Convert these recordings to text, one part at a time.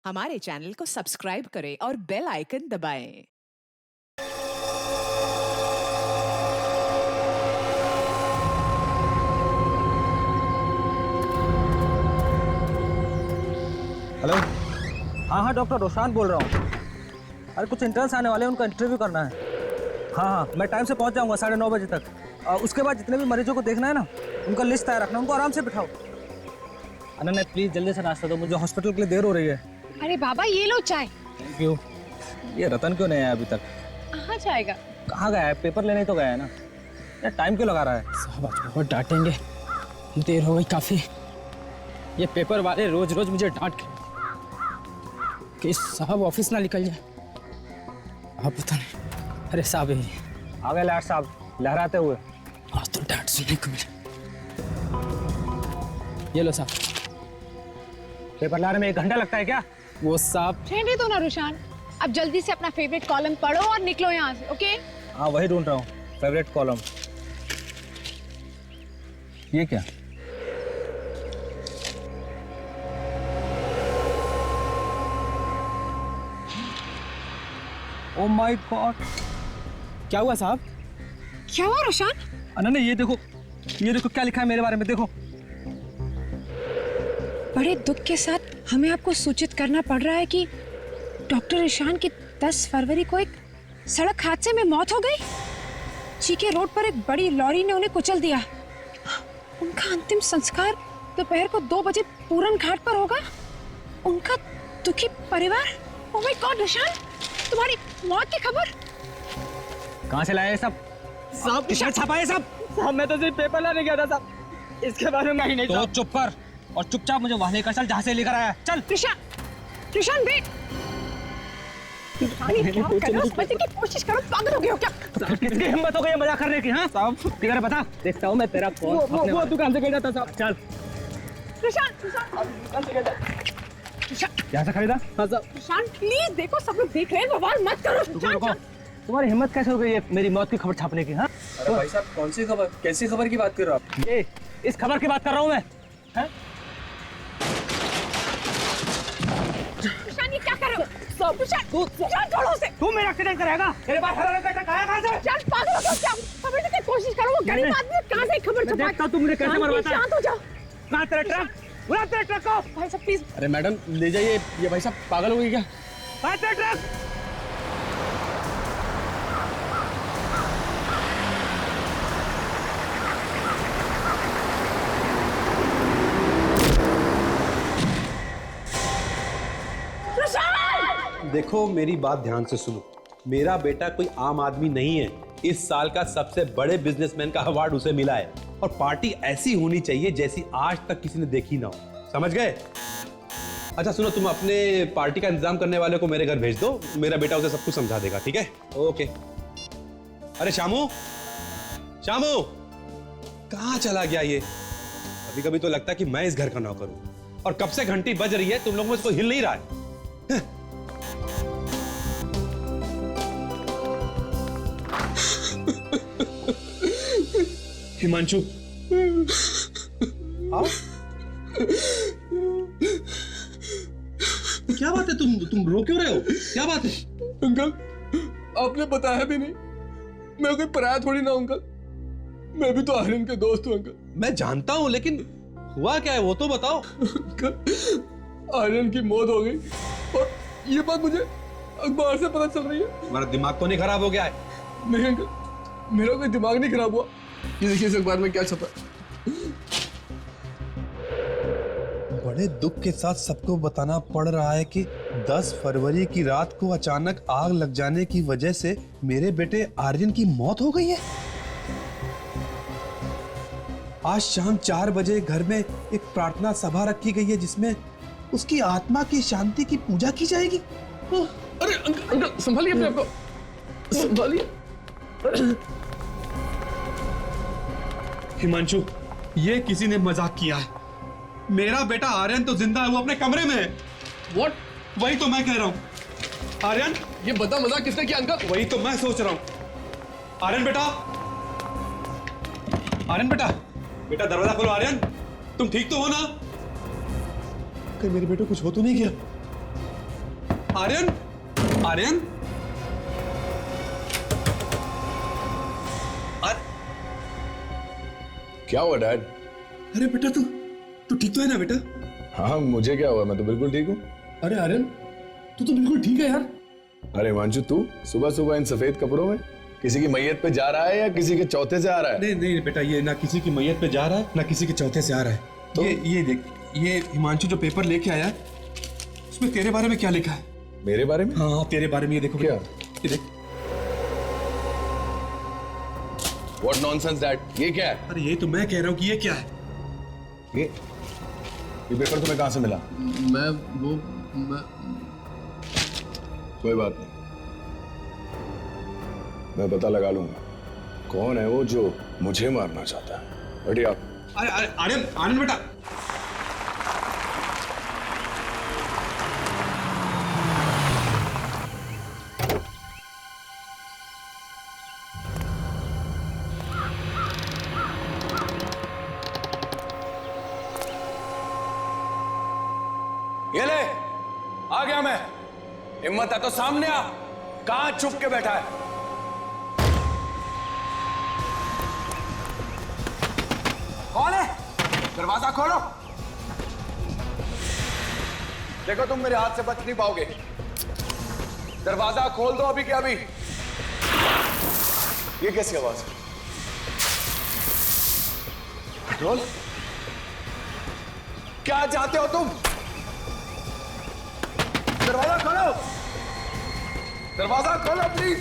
हमारे चैनल को सब्सक्राइब करें और बेल आइकन दबाएं। हेलो। हाँ हाँ, डॉक्टर रोशान बोल रहा हूँ। अरे कुछ इंटर्न्स आने वाले हैं, उनका इंटरव्यू करना है। हाँ हाँ, मैं टाइम से पहुँच जाऊँगा 9:30 बजे तक। उसके बाद जितने भी मरीजों को देखना है ना, उनका लिस्ट तैयार रखना, उनको आराम से बिठाओ। अनन्या प्लीज़ जल्दी से नाश्ता दो, मुझे हॉस्पिटल के लिए देर हो रही है। अरे बाबा ये लो चाय। Thank you. ये रतन क्यों नहीं आया अभी तक? कहाँ जाएगा? कहाँ गया है? पेपर लेने तो गया है ना। यार टाइम क्यों लगा रहा है? साहब आज बहुत डांटेंगे, देर हो गई काफ़ी। ये पेपर वाले रोज रोज मुझे डांट के कि साहब ऑफिस ना निकल जाए। आप पता नहीं। अरे साहब यही आ गए लाट साहब लहराते हुए। आज तो डांट सुनने को मिले। ये लो साहब। पेपर लाने में 1 घंटा लगता है क्या? वो साहब रहने दो ना रुशान, अब जल्दी से अपना फेवरेट कॉलम पढ़ो और निकलो यहाँ से। ओके? हाँ वही ढूंढ रहा हूँ, फेवरेट कॉलम। ये क्या? ओह माय गॉड, क्या हुआ साहब? क्या हुआ रुशान? अनन्या ये देखो क्या लिखा है मेरे बारे में, देखो। बड़े दुख के साथ हमें आपको सूचित करना पड़ रहा है कि डॉक्टर ईशान की 10 फरवरी को एक सड़क हादसे में मौत हो गई। चीके रोड पर एक बड़ी लॉरी ने उन्हें कुचल दिया। उनका अंतिम संस्कार दोपहर को 2 बजे पूरन घाट पर होगा। उनका दुखी परिवार। ओह माय गॉड रुशान, तुम्हारी मौत की खबर कहाँ से लाए ये सब? साहब किसने छापा ये सब? साहब मैं तो सिर्फ पेपर लाने गया था साहब, इसके बारे में ही नहीं। तो चुप कर और चुपचाप मुझे वहां लेकर चल जहाँ से लेकर आया। चल। रुशान वेट। समझने की कोशिश करो, पागल हो गए हो क्या? किसकी हिम्मत हो गई है मजाक करने की? हाँ साहब फिगर बता, देखता हूँ मैं तेरा फोन। वो दुकान से खरीदा था साहब। चल। रुशान यहाँ से खरीदा? हाँ साहब। रुशान प्लीज देखो, सब लोग देख रहे हैं, बवाल मत करो। रुको, तुम्हारी हिम्मत कैसे हो गई है मेरी मौत की खबर छापने की? हाँ अरे भाई साहब कौन सी खबर, कैसी खबर की बात कर रहे हो आप? ये इस खबर की बात कर रहा हूँ मैं। रुशान ये क्या कर रहे हो? रुशान छोड़ो उसे। तू मेरा एक्सीडेंट कराएगा? मेरे पास हरा पैसा कहाँ है? कहाँ से? रुशान पागल हो गए हो क्या? समझने की कोशिश करो, वो गरीब आदमी है, कहाँ से खबर छुपा? देखता हूँ तुम मुझे कैसे मरवाता है। शांत हो जाओ। कहाँ तेरा ट्रक? बुला तेरे ट्रक को। भाई साहब प्लीज। अरे मैडम ले जाइए, ये भाई साहब पागल हो गई क्या? कहाँ तेरा ट्रक? देखो मेरी बात ध्यान से सुनो, मेरा बेटा कोई आम आदमी नहीं है। इस साल का सबसे बड़े बिजनेसमैन का अवार्ड उसे मिला है और पार्टी ऐसी होनी चाहिए जैसी आज तक किसी ने देखी ना हो। समझ गए? अच्छा सुनो, तुम अपने पार्टी का इंतजाम करने वाले को मेरे घर भेज दो, मेरा बेटा उसे सब कुछ समझा देगा। ठीक है? ओके। अरे शामू, शामू कहाँ चला गया ये? कभी कभी तो लगता है कि मैं इस घर का नौकर हूं और कब से घंटी बज रही है, तुम लोगों में इसको हिल नहीं रहा है। हिमांशु, आओ। क्या बात है, तुम रो क्यों रहे हो? क्या बात है? अंकल आपने बताया भी नहीं, मैं कोई पराया थोड़ी ना अंकल, मैं भी तो आर्यन के दोस्त हूँ अंकल। मैं जानता हूं, लेकिन हुआ क्या है वो तो बताओ। अंकल आर्यन की मौत हो गई और ये बात मुझे अखबार से पता चल रही है। तुम्हारा दिमाग तो नहीं खराब हो गया है? नहीं अंकल, मेरा कोई दिमाग नहीं खराब हुआ। ये देखिए इस अखबार में क्या छपा है। बड़े दुख के साथ सबको बताना पड़ रहा है कि 10 फरवरी की रात को अचानक आग लग जाने की वजह से मेरे बेटे आर्यन की मौत हो गई है। आज शाम 4 बजे घर में एक प्रार्थना सभा रखी गई है जिसमें उसकी आत्मा की शांति की पूजा की जाएगी। अरे अंकल संभालिए अपने आप को, संभालिए। हिमांशु, ये किसी ने मजाक किया है। मेरा बेटा आर्यन तो जिंदा है, वो अपने कमरे में है। व्हाट? वही तो मैं कह रहा हूं। आर्यन, ये बता मजाक किसने किया अंकल? वही तो मैं सोच रहा हूं। आर्यन बेटा, आर्यन बेटा, बेटा दरवाजा खोलो। आर्यन, तुम ठीक तो हो ना? कहीं मेरे बेटे कुछ हो तो नहीं गया? आर्यन, आर्यन, क्या हुआ डैड? अरे बेटा तू ठीक तो है ना बेटा? हाँ मुझे क्या हुआ, मैं तो बिल्कुल ठीक हूँ। अरे आर्यन, तू तो बिल्कुल ठीक है यार। अरे हिमांशु, तू सुबह सुबह इन सफेद कपड़ों में किसी की मैयत पे जा रहा है या किसी के चौथे से आ रहा है? नहीं नहीं बेटा, ये ना किसी की मैयत पे जा रहा है ना किसी के चौथे से आ रहा है। तो? ये देख, ये हिमांशु जो पेपर लेके आया उसमें तेरे बारे में क्या लिखा है? मेरे बारे में? हाँ तेरे बारे में। ये देखो क्या? ये देख। What nonsense डैड, ये क्या है? अरे ये तो मैं कह रहा हूँ कि ये क्या है। ये पेपर तुम्हें कहाँ से मिला? मैं कोई बात नहीं, मैं पता लगा लूंगा कौन है वो जो मुझे मारना चाहता है। बैठिए आप। अरे अरे आर्यन, आर्यन बेटा, ये ले, आ गया मैं। हिम्मत है तो सामने आ, कहां छुप के बैठा है? कौन है? दरवाजा खोलो। देखो तुम मेरे हाथ से बच नहीं पाओगे। दरवाजा खोल दो अभी के अभी। ये कैसी आवाज है? पेट्रोल? क्या चाहते हो तुम? दरवाजा खोलो, दरवाजा खोलो प्लीज।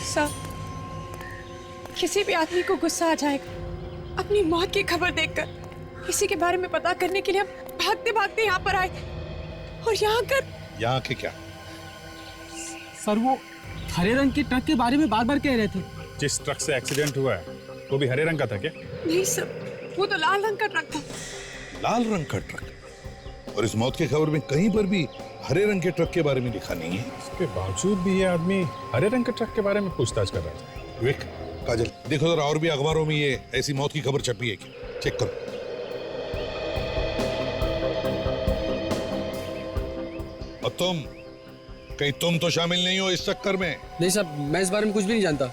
सब किसी भी आदमी को गुस्सा आ जाएगा अपनी मौत की खबर देखकर। इसी के बारे में पता करने के लिए हम भागते भागते यहाँ पर आए और यहाँ के क्या? सर वो हरे रंग के ट्रक के बारे में बार बार कह रहे थे। जिस ट्रक से एक्सीडेंट हुआ है वो भी हरे रंग का था क्या? नहीं सर, वो तो लाल रंग का ट्रक था। लाल रंग का ट्रक? और इस मौत की खबर में कहीं पर भी हरे रंग के ट्रक के बारे में लिखा नहीं है। इसके बावजूद भी ये आदमी हरे रंग के ट्रक के बारे में पूछताछ कर रहा था। विवेक, काजल, देखो जरा और भी अखबारों में ये ऐसी मौत की खबर छपी है क्या? चेक करो। और तुम, कहीं तुम तो शामिल नहीं हो इस चक्कर में? नहीं साहब, मैं इस बारे में कुछ भी नहीं जानता।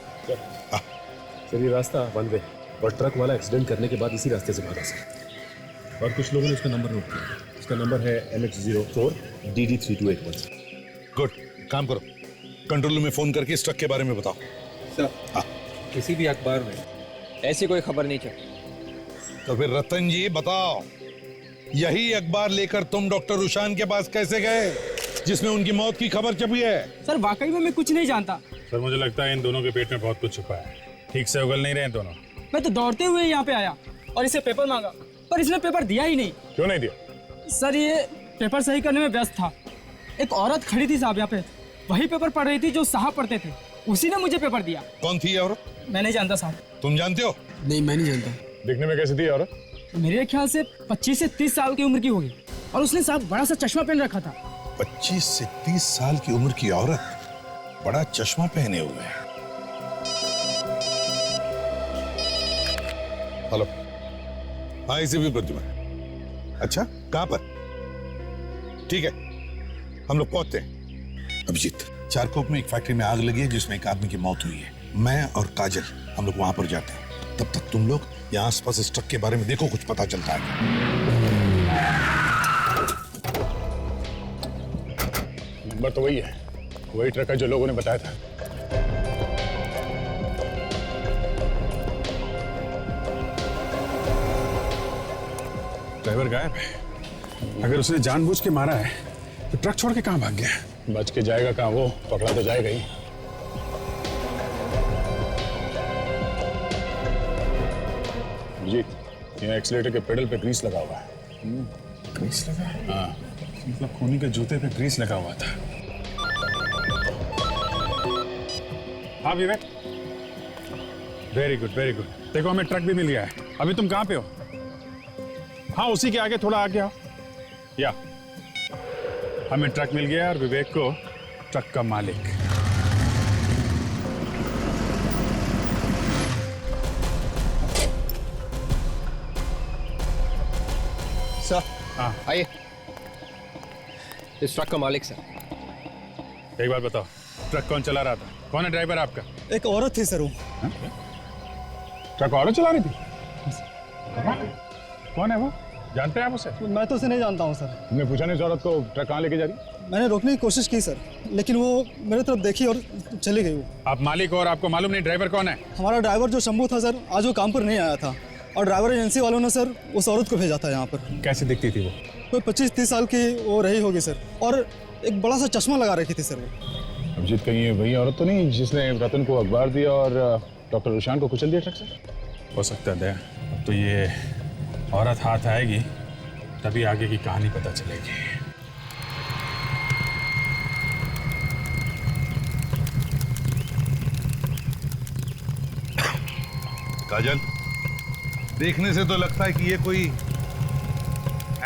सर ये रास्ता बंद है और ट्रक वाला एक्सीडेंट करने के बाद इसी रास्ते से भागा सर। और कुछ लोगों ने उसका नंबर नोट किया। उसका नंबर है MH04 DD3281। गुड, काम करो, कंट्रोल रूम में फोन करके इस ट्रक के बारे में बताओ। सर, हाँ। किसी भी अखबार में ऐसी कोई खबर नहीं छपी। तो फिर रतन जी बताओ, यही अखबार लेकर तुम डॉक्टर रुशान के पास कैसे गए जिसमें उनकी मौत की खबर छपी है? सर वाकई में मैं कुछ नहीं जानता। सर मुझे लगता है इन दोनों के पेट में बहुत कुछ छुपा है, ठीक से उगल नहीं रहे दोनों। मैं तो दौड़ते हुए यहाँ पे आया और इसे पेपर मांगा, पर इसने पेपर दिया ही नहीं। क्यों नहीं दिया? सर ये पेपर सही करने में व्यस्त था। एक औरत खड़ी थी साहब यहाँ पे, वही पेपर पढ़ रही थी जो साहब पढ़ते थे, उसी ने मुझे पेपर दिया। कौन थी ये औरत? मैं नहीं जानता साहब। तुम जानते हो? नहीं, मैं नहीं जानता। दिखने में कैसी थी औरत? मेरे ख्याल से 25 से 30 साल की उम्र की होगी और उसने साहब बड़ा सा चश्मा पहन रखा था। 25 से 30 साल की उम्र की औरत, बड़ा चश्मा पहने हुए है। हेलो, हाँ इसे भी प्रतिमा। अच्छा, कहाँ पर? ठीक है, हम लोग पहुंचते हैं। अभिजीत, चारकोप में एक फैक्ट्री में आग लगी है जिसमें एक आदमी की मौत हुई है। मैं और काजल हम लोग वहां पर जाते हैं। तब तक तुम लोग यहाँ आसपास इस ट्रक के बारे में देखो, कुछ पता चलता है। नंबर तो वही है, वही ट्रक है जो लोगों ने बताया था। ड्राइवर गायब है। अगर उसने जानबूझ के मारा है तो ट्रक छोड़ के कहां भाग गया? बच के जाएगा कहां, वो पकड़ा तो जाएगा ही। जी, यहाँ एक्सीलेटर के पेडल पे ग्रीस लगा हुआ है। ग्रीस लगा है? हाँ, मतलब खूनी के जूते पे ग्रीस लगा हुआ था। हाँ विवेक, वेरी गुड वेरी गुड। देखो हमें ट्रक भी मिल गया है। अभी तुम कहाँ पे हो? हाँ उसी के आगे थोड़ा आगे आओ। या हमें ट्रक मिल गया और विवेक को ट्रक का मालिक। सर हाँ, आइए। इस ट्रक का मालिक सर। एक बात बताओ, ट्रक कौन चला रहा था? कौन है ड्राइवर आपका? एक औरत थी सर वो। ट्रक औरत चला रही थी? कौन है वो? जानते हैं आप उसे? मैं तो उसे नहीं जानता हूँ सर। तुमने पूछा नहीं उस औरत को ट्रक कहाँ लेके जा रही? मैंने रोकने की कोशिश की सर, लेकिन वो मेरे तरफ देखी और चली गई। वो आप मालिक हो और आपको मालूम नहीं ड्राइवर कौन है? हमारा ड्राइवर जो शंभू था सर, आज वो काम पर नहीं आया था और ड्राइवर एजेंसी वालों ने सर उस औरत को भेजा था यहाँ पर। कैसे दिखती थी वो? कोई 25-30 साल की वो रही होगी सर, और एक बड़ा सा चश्मा लगा रखी थी सर वो। अभिजीत, कहीं ये वही औरत तो नहीं जिसने रतन को अखबार दिया और डॉक्टर रुशान को कुचल दिया ट्रक से? हो सकता है दया। अब तो ये औरत हाथ आएगी तभी आगे की कहानी पता चलेगी। काजल, देखने से तो लगता है कि ये कोई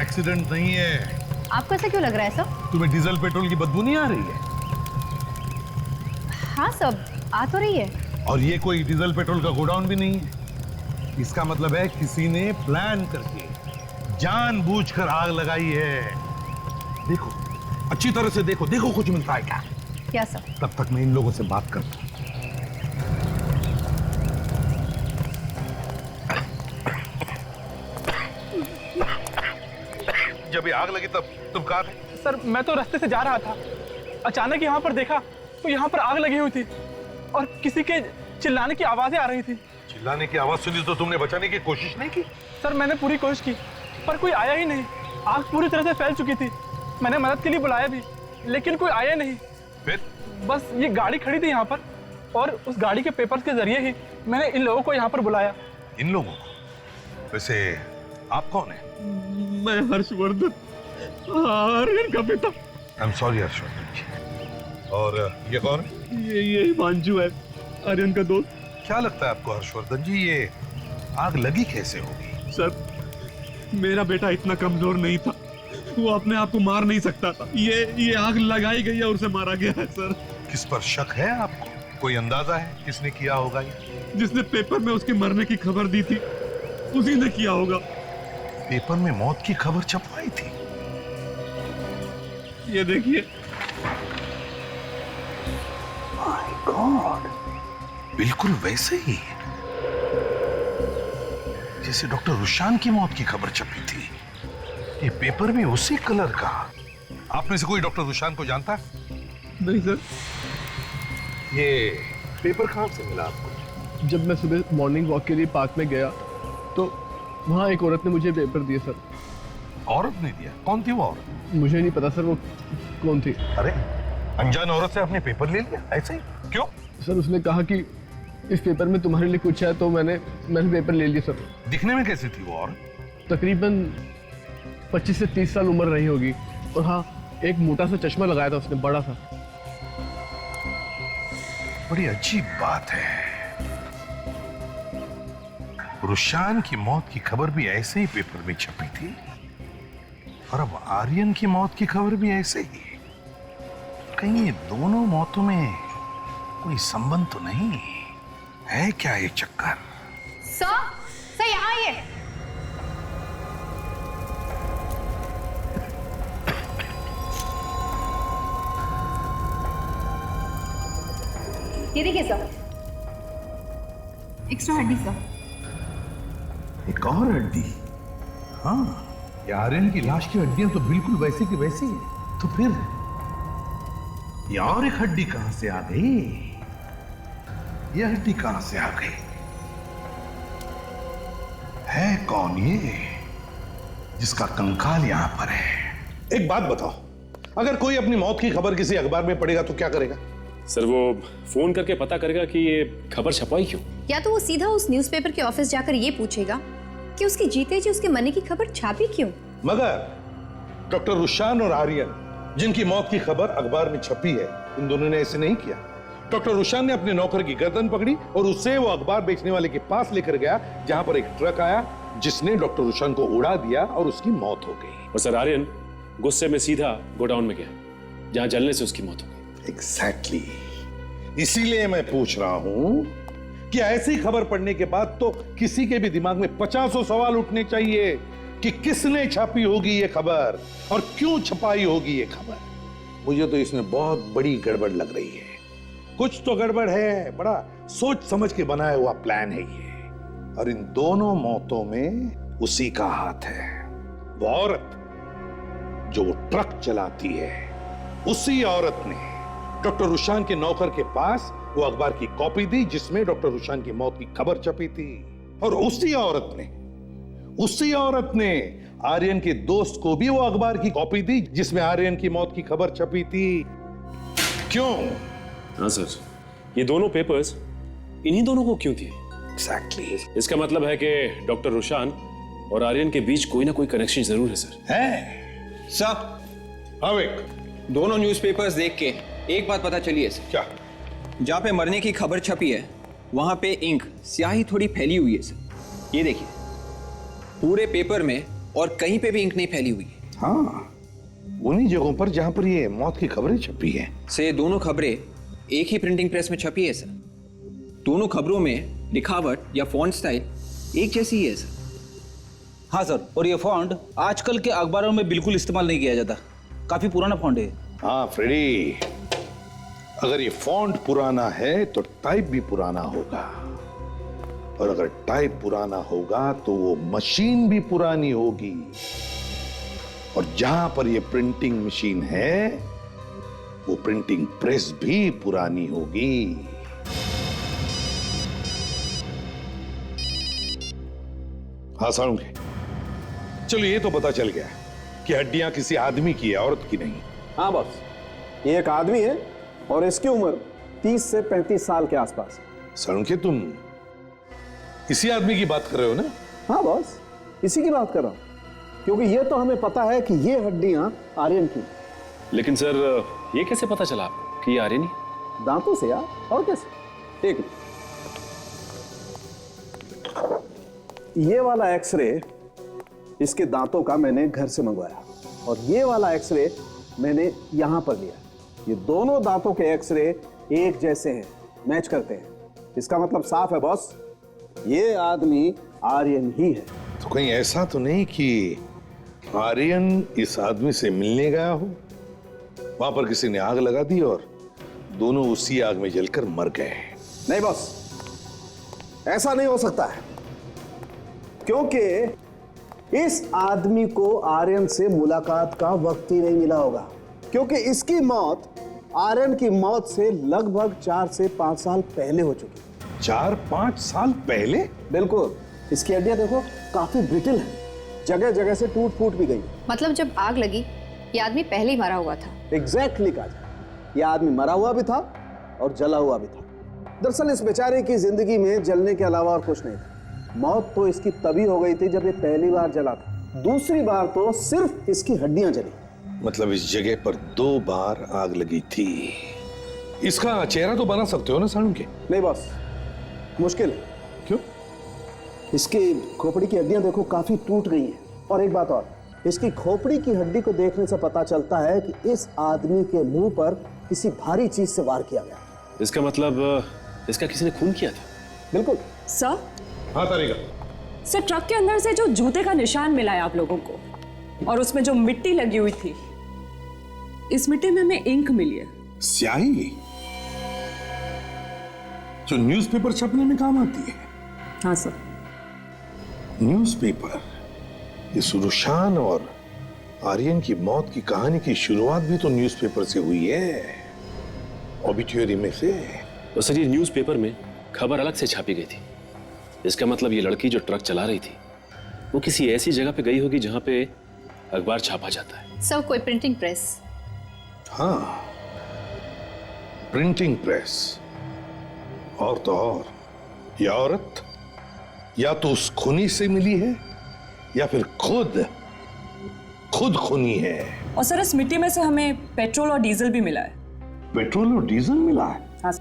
एक्सीडेंट नहीं है। आपको ऐसा क्यों लग रहा है सब? तुम्हें डीजल पेट्रोल की बदबू नहीं आ रही है? हाँ सब आ तो रही है। और ये कोई डीजल पेट्रोल का गोडाउन भी नहीं है। इसका मतलब है किसी ने प्लान करके जानबूझकर आग लगाई है। देखो, अच्छी तरह से देखो, देखो कुछ मिलता है क्या? क्या सब? तब तक मैं इन लोगों से बात करता हूं। जब ये आग लगी तब तुम कहाँ थे? सर मैं तो रास्ते से जा रहा था, अचानक यहाँ पर देखा तो यहाँ पर आग लगी हुई थी और किसी के चिल्लाने की आवाजें आ रही थी। चिल्लाने की आवाज सुनी तो तुमने बचाने की कोशिश नहीं की? सर मैंने पूरी कोशिश की पर कोई आया ही नहीं। आग पूरी तरह से फैल चुकी थी। मैंने मदद के लिए बुलाया भी लेकिन कोई आया नहीं। फिर? बस ये गाड़ी खड़ी थी यहाँ पर और उस गाड़ी के पेपर्स के जरिए ही मैंने इन लोगों को यहाँ पर बुलाया। इन लोगों को? वैसे आप कौन है? मैं हर्षवर्धन, आर्यन का बेटा। आई एम सॉरी हर्षवर्धन जी। और ये कौन है? ये हिमांशु है, आर्यन का दोस्त। क्या लगता है आपको हर्षवर्धन जी, ये आग लगी कैसे होगी? सर मेरा बेटा इतना कमजोर नहीं था, वो अपने आप को मार नहीं सकता था। ये आग लगाई गई है और उसे मारा गया है सर। किस पर शक है आपको? कोई अंदाजा है किसने किया होगा ये? जिसने पेपर में उसके मरने की खबर दी थी उसी ने किया होगा। पेपर में मौत की खबर छपवाई थी? ये देखिए। माय गॉड, बिल्कुल वैसे ही जैसे डॉक्टर रुशान की मौत की खबर छपी थी। ये पेपर भी उसी कलर का। आप में से कोई डॉक्टर रुशान को जानता है? नहीं सर। ये पेपर कहां से मिला आपको? जब मैं सुबह मॉर्निंग वॉक के लिए पार्क में गया तो वहाँ एक औरत ने मुझे पेपर दिए सर। औरत ने दिया? कौन थी वो औरत? मुझे नहीं पता सर वो कौन थी। अरे, अनजान औरत से आपने पेपर ले लिया ऐसे ही? क्यों? सर उसने कहा कि इस पेपर में तुम्हारे लिए कुछ है तो मैंने पेपर ले लिया सर। दिखने में कैसी थी वो औरत? तकरीबन 25 से 30 साल उम्र रही होगी और हाँ, एक मोटा सा चश्मा लगाया था उसने, बड़ा सा। बड़ी अजीब बात है, रुशान की मौत की खबर भी ऐसे ही पेपर में छपी थी और अब आर्यन की मौत की खबर भी ऐसे ही। कहीं ये दोनों मौतों में कोई संबंध तो नहीं है क्या? ये चक्कर। सर यहाँ आइए। ये देखिए सर, एक्स्ट्रा हड्डी सर। एक और हड्डी? हाँ, ये आर्यन की लाश की हड्डियां तो बिल्कुल वैसी की वैसी है। तो फिर ये और एक हड्डी कहां से आ गई? ये हड्डी कहां से आ गई? है कौन ये जिसका कंकाल यहां पर है? एक बात बताओ, अगर कोई अपनी मौत की खबर किसी अखबार में पढ़ेगा तो क्या करेगा? सर वो फोन करके पता करेगा कि ये खबर छपाई क्यों। या तो वो सीधा उस न्यूज़पेपर के ऑफिस जाकर ये पूछेगा कि उसके जीते जी उसके मरने की खबर छापी क्यों। मगर डॉक्टर रुशान और आर्यन जिनकी मौत की खबर अखबार में छपी है, इन दोनों ने ऐसे नहीं किया। डॉक्टर रुशान ने अपने नौकर की गर्दन पकड़ी और उससे वो अखबार बेचने वाले के पास लेकर गया जहां पर एक ट्रक आया जिसने डॉक्टर रुशान को उड़ा दिया और उसकी मौत हो गई। और सर आर्यन गुस्से में सीधा गोडाउन में गया, जहां जलने से उसकी मौत हो गई। एग्जैक्टली इसीलिए मैं पूछ रहा हूं कि ऐसी खबर पढ़ने के बाद तो किसी के भी दिमाग में 50 सवाल उठने चाहिए कि किसने छापी होगी ये खबर और क्यों छपाई होगी ये खबर। मुझे तो इसमें बहुत बड़ी गड़बड़ लग रही है। कुछ तो गड़बड़ है, बड़ा सोच समझ के बनाया हुआ प्लान है ये। और इन दोनों मौतों में उसी का हाथ है। वो औरत जो वो ट्रक चलाती है, उसी औरत ने डॉक्टर रुशान के नौकर के पास वो अखबार की कॉपी दी जिसमें डॉक्टर रुशान की मौत की खबर छपी थी। और उसी औरत ने आर्यन के दोस्त को भी वो अखबार की कॉपी दी जिसमें आर्यन की मौत की खबर छपी थी। क्यों? हाँ सर, ये दोनों पेपर्स इन्हीं दोनों को क्यों दिए? एग्जैक्टली इसका मतलब है कि डॉक्टर रुशान और आर्यन के बीच कोई ना कोई कनेक्शन जरूर है सर। है सर, अविक, दोनों न्यूज़पेपर्स देख के एक बात पता चली है सर। क्या? जहाँ पे मरने की खबर छपी है वहां पे इंक स्याही थोड़ी फैली हुई है सर। ये देखिए, पूरे पेपर में और कहीं पे भी इंक नहीं फैली हुई है। हाँ, उन्हीं जगहों पर जहां पर ये मौत की खबरें छपी हैं। से दोनों खबरें एक ही प्रिंटिंग प्रेस में छपी है सर। दोनों खबरों में लिखावट या फॉन्ट स्टाइल एक जैसी ही है सर। हाँ सर, और ये फॉन्ट आजकल के अखबारों में बिल्कुल इस्तेमाल नहीं किया जाता, काफी पुराना फॉन्ट है। हाँ फ्रेडी, अगर ये फॉन्ट पुराना है तो टाइप भी पुराना होगा, और अगर टाइप पुराना होगा तो वो मशीन भी पुरानी होगी, और जहां पर ये प्रिंटिंग मशीन है वो प्रिंटिंग प्रेस भी पुरानी होगी। हाँ सारुंगे, चलो ये तो पता चल गया कि हड्डियां किसी आदमी की है, औरत की नहीं। हाँ बॉस, ये एक आदमी है और इसकी उम्र 30 से 35 साल के आसपास। सारुंगे, तुम इसी आदमी की बात कर रहे हो ना? हाँ बॉस, इसी की बात कर रहा हूं, क्योंकि ये तो हमें पता है कि ये हड्डियां आर्यन की। लेकिन सर, ये कैसे पता चला आपको कि ये आर्यन ही? दांतों से यार, और कैसे? ठीक, ये वाला एक्सरे इसके दांतों का मैंने घर से मंगवाया, और ये वाला एक्सरे मैंने यहां पर लिया। ये दोनों दांतों के एक्सरे एक जैसे हैं, मैच करते हैं। इसका मतलब साफ है बॉस, ये आदमी आर्यन ही है। तो कहीं ऐसा तो नहीं कि आर्यन इस आदमी से मिलने गया हो, वहां पर किसी ने आग लगा दी और दोनों उसी आग में जलकर मर गए? नहीं बॉस, ऐसा नहीं हो सकता है, क्योंकि इस आदमी को आर्यन से मुलाकात का वक्त ही नहीं मिला होगा, क्योंकि इसकी मौत आर्यन की मौत से लगभग 4 से 5 साल पहले हो चुकी। 4-5 साल पहले? बिल्कुल। इसकी हड्डियां देखो, काफी ब्रिटिल है, जगह जगह से टूट फूट भी गई। मतलब जब आग लगी ये आदमी पहले ही मरा हुआ था। एग्जैक्टली कहा जाए, ये आदमी मरा हुआ भी था और जला हुआ भी था। दरअसल इस बेचारे की जिंदगी में जलने के अलावा और कुछ नहीं था। मौत तो इसकी तभी हो गई थी जब ये पहली बार जला था, दूसरी बार तो सिर्फ इसकी हड्डियां जली। मतलब इस जगह पर 2 बार आग लगी थी। इसका चेहरा तो बना सकते हो ना सारुंगे? नहीं बॉस, मुश्किल है। क्यों? इसकी खोपड़ी की हड्डियां देखो, काफी टूट गई हैं। और एक बात और, इसकी खोपड़ी की हड्डी को देखने से पता चलता है कि इस आदमी के मुंह पर किसी भारी चीज से वार किया गया। इसका मतलब इसका किसी ने खून किया था? बिल्कुल सर। हाँ तारिका। सर, ट्रक के अंदर से जो जूते का निशान मिला है आप लोगों को, और उसमें जो मिट्टी लगी हुई थी, इस मिट्टी में हमें इंक मिली है। स्याही जो न्यूज़पेपर छपने में काम आती है? हाँ सर। न्यूज़पेपर, इस रुशान और आर्यन की मौत की कहानी की शुरुआत भी तो न्यूज़पेपर से हुई है, ऑबिट्यूरी में से। तो सर, ये न्यूज़पेपर में खबर अलग से छापी गई थी। इसका मतलब ये लड़की जो ट्रक चला रही थी वो किसी ऐसी जगह पे गई होगी जहां पे अखबार छापा जाता है। सब कोई प्रिंटिंग प्रेस। हाँ, प्रिंटिंग प्रेस। और तो और ये औरत या तो उस खूनी से मिली है या फिर खुद खूनी है। और सर, इस मिट्टी में से हमें पेट्रोल और डीजल भी मिला है। पेट्रोल और डीजल मिला है? हाँ।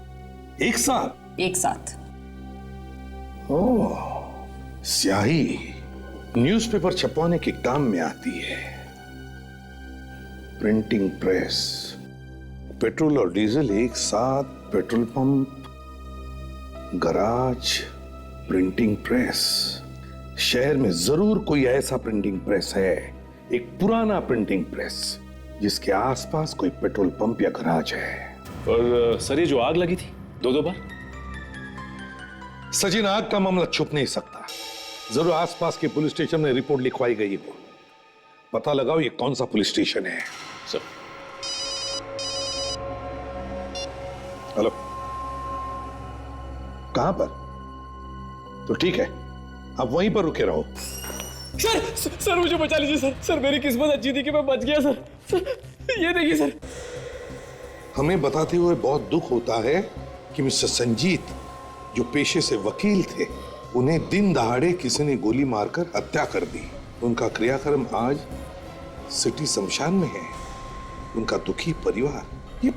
एक साथ? एक साथ। ओह, स्याही न्यूज़पेपर छपवाने के काम में आती है। प्रिंटिंग प्रेस, पेट्रोल और डीजल एक साथ, petrol pump, garage, printing press. शहर में जरूर कोई ऐसा प्रिंटिंग प्रेस है, एक पुराना प्रिंटिंग प्रेस जिसके आसपास कोई पेट्रोल पंप या गराज है। और सर, ये जो आग लगी थी दो बार, सचिन, आग का मामला छुप नहीं सकता। जरूर आसपास के पुलिस स्टेशन में रिपोर्ट लिखवाई गई हो। पता लगाओ ये कौन सा पुलिस स्टेशन है। सर। हेलो, कहां पर? तो ठीक है, आप वहीं पर रुके रहो। सर मुझे बचा लीजिए सर। सर मेरी किस्मत अच्छी थी कि मैं बच गया सर। ये देखिए सर। हमें बताते हुए बहुत दुख होता है कि मिस्टर संजीत, जो पेशे से वकील थे, उन्हें दिन दहाड़े किसी ने गोली मारकर हत्या कर दी। उनका क्रियाक्रम आज सिटी शमशान में है। उनका दुखी परिवार। ये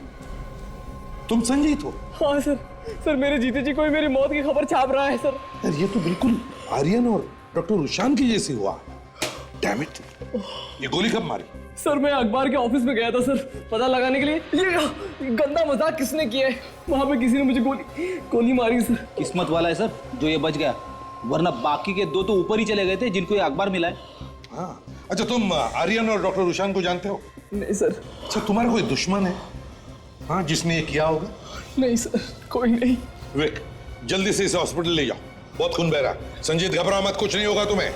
तुम संजीत हो? हाँ सर। सर मेरे जीते जी कोई मेरी मौत की खबर छाप रहा है सर। यार ये तो बिल्कुल आर्यन और डॉक्टर रुशान की जैसी हुआ। डैम इट, ये गोली कब मारी? सर मैं अखबार के ऑफिस में गया था सर, पता लगाने के लिए ये गंदा मजाक किसने किया है। वहां पे किसी ने मुझे गोली मारी सर। किस्मत वाला है सर जो ये बच गया, वरना बाकी के दो तो ऊपर ही चले गए थे जिनको ये अखबार मिला है। हाँ, अच्छा तुम आर्यन और डॉक्टर रुशान को जानते हो? नहीं सर। अच्छा तुम्हारा कोई दुश्मन है हाँ जिसने ये किया होगा? नहीं सर, कोई नहीं। विक, जल्दी से इसे हॉस्पिटल ले जाओ, बहुत खून बह रहा है। संजीत घबरा मत, कुछ नहीं होगा तुम्हें।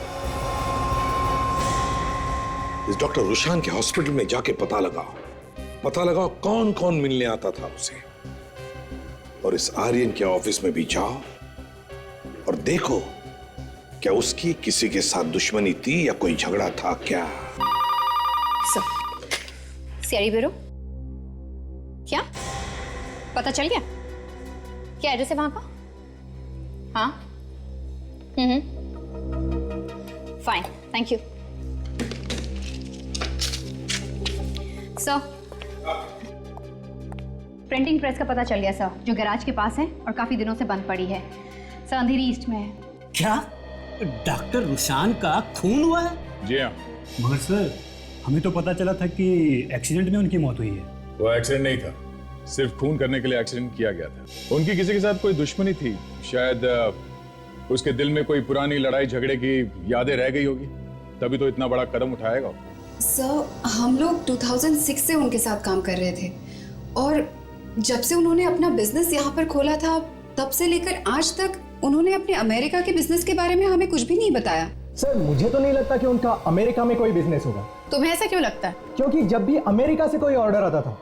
इस डॉक्टर रुशान के हॉस्पिटल में जाके पता लगाओ कौन कौन मिलने आता था उसे। और इस आर्यन के ऑफिस में भी जाओ और देखो क्या उसकी किसी के साथ दुश्मनी थी या कोई झगड़ा था क्या। सीआईडी ब्यूरो, क्या पता चल गया? क्या एड्रेस है वहां का? हाँ, fine, thank you sir. Printing press का पता चल गया सर, जो गैराज के पास है और काफी दिनों से बंद पड़ी है सर, अंधेरी ईस्ट में है। क्या डॉक्टर रुशान का खून हुआ है? जी हाँ। मगर सर हमें तो पता चला था कि एक्सीडेंट में उनकी मौत हुई है। वो एक्सीडेंट नहीं था, सिर्फ खून करने के लिए एक्सीडेंट किया गया था। उनकी किसी के साथ कोई दुश्मनी थी, शायद उसके दिल में कोई पुरानी लड़ाई झगड़े की यादें रह गई होगी, तभी तो इतना बड़ा कदम उठाएगा। सर हम लोग 2006 से उनके साथ काम कर रहे थे और जब से उन्होंने अपना बिजनेस यहाँ पर खोला था तब से लेकर आज तक उन्होंने अपने अमेरिका के बिजनेस के बारे में हमें कुछ भी नहीं बताया। सर मुझे तो नहीं लगता कि उनका अमेरिका में कोई बिजनेस होगा। तुम्हें ऐसा क्यों लगता है? क्योंकि जब भी अमेरिका से कोई ऑर्डर आता था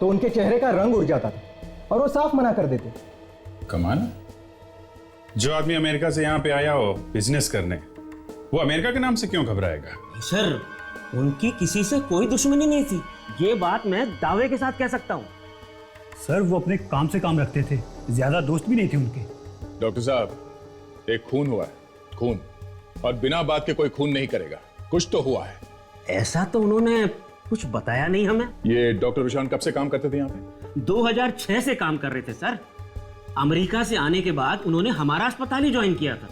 तो उनके चेहरे का रंग उड़ जाता था और वो साफ मना कर देते। कमाल, जो आदमी अमेरिका से यहाँ पे आया हो बिजनेस करने, वो अमेरिका के नाम से क्यों घबराएगा? सर उनकी किसी से कोई दुश्मनी नहीं थी, ये बात मैं दावे के साथ कह सकता हूँ। सर वो अपने काम से काम रखते थे, ज्यादा दोस्त भी नहीं थे उनके। डॉक्टर साहब, एक खून हुआ है, खून, और बिना बात के कोई खून नहीं करेगा, कुछ तो हुआ है। ऐसा तो उन्होंने कुछ बताया नहीं हमें। ये डॉक्टर रुशान कब से काम करते थे यहाँ पे? 2006 से काम कर रहे थे सर। अमेरिका से आने के बाद उन्होंने हमारा अस्पताल ही ज्वाइन किया था।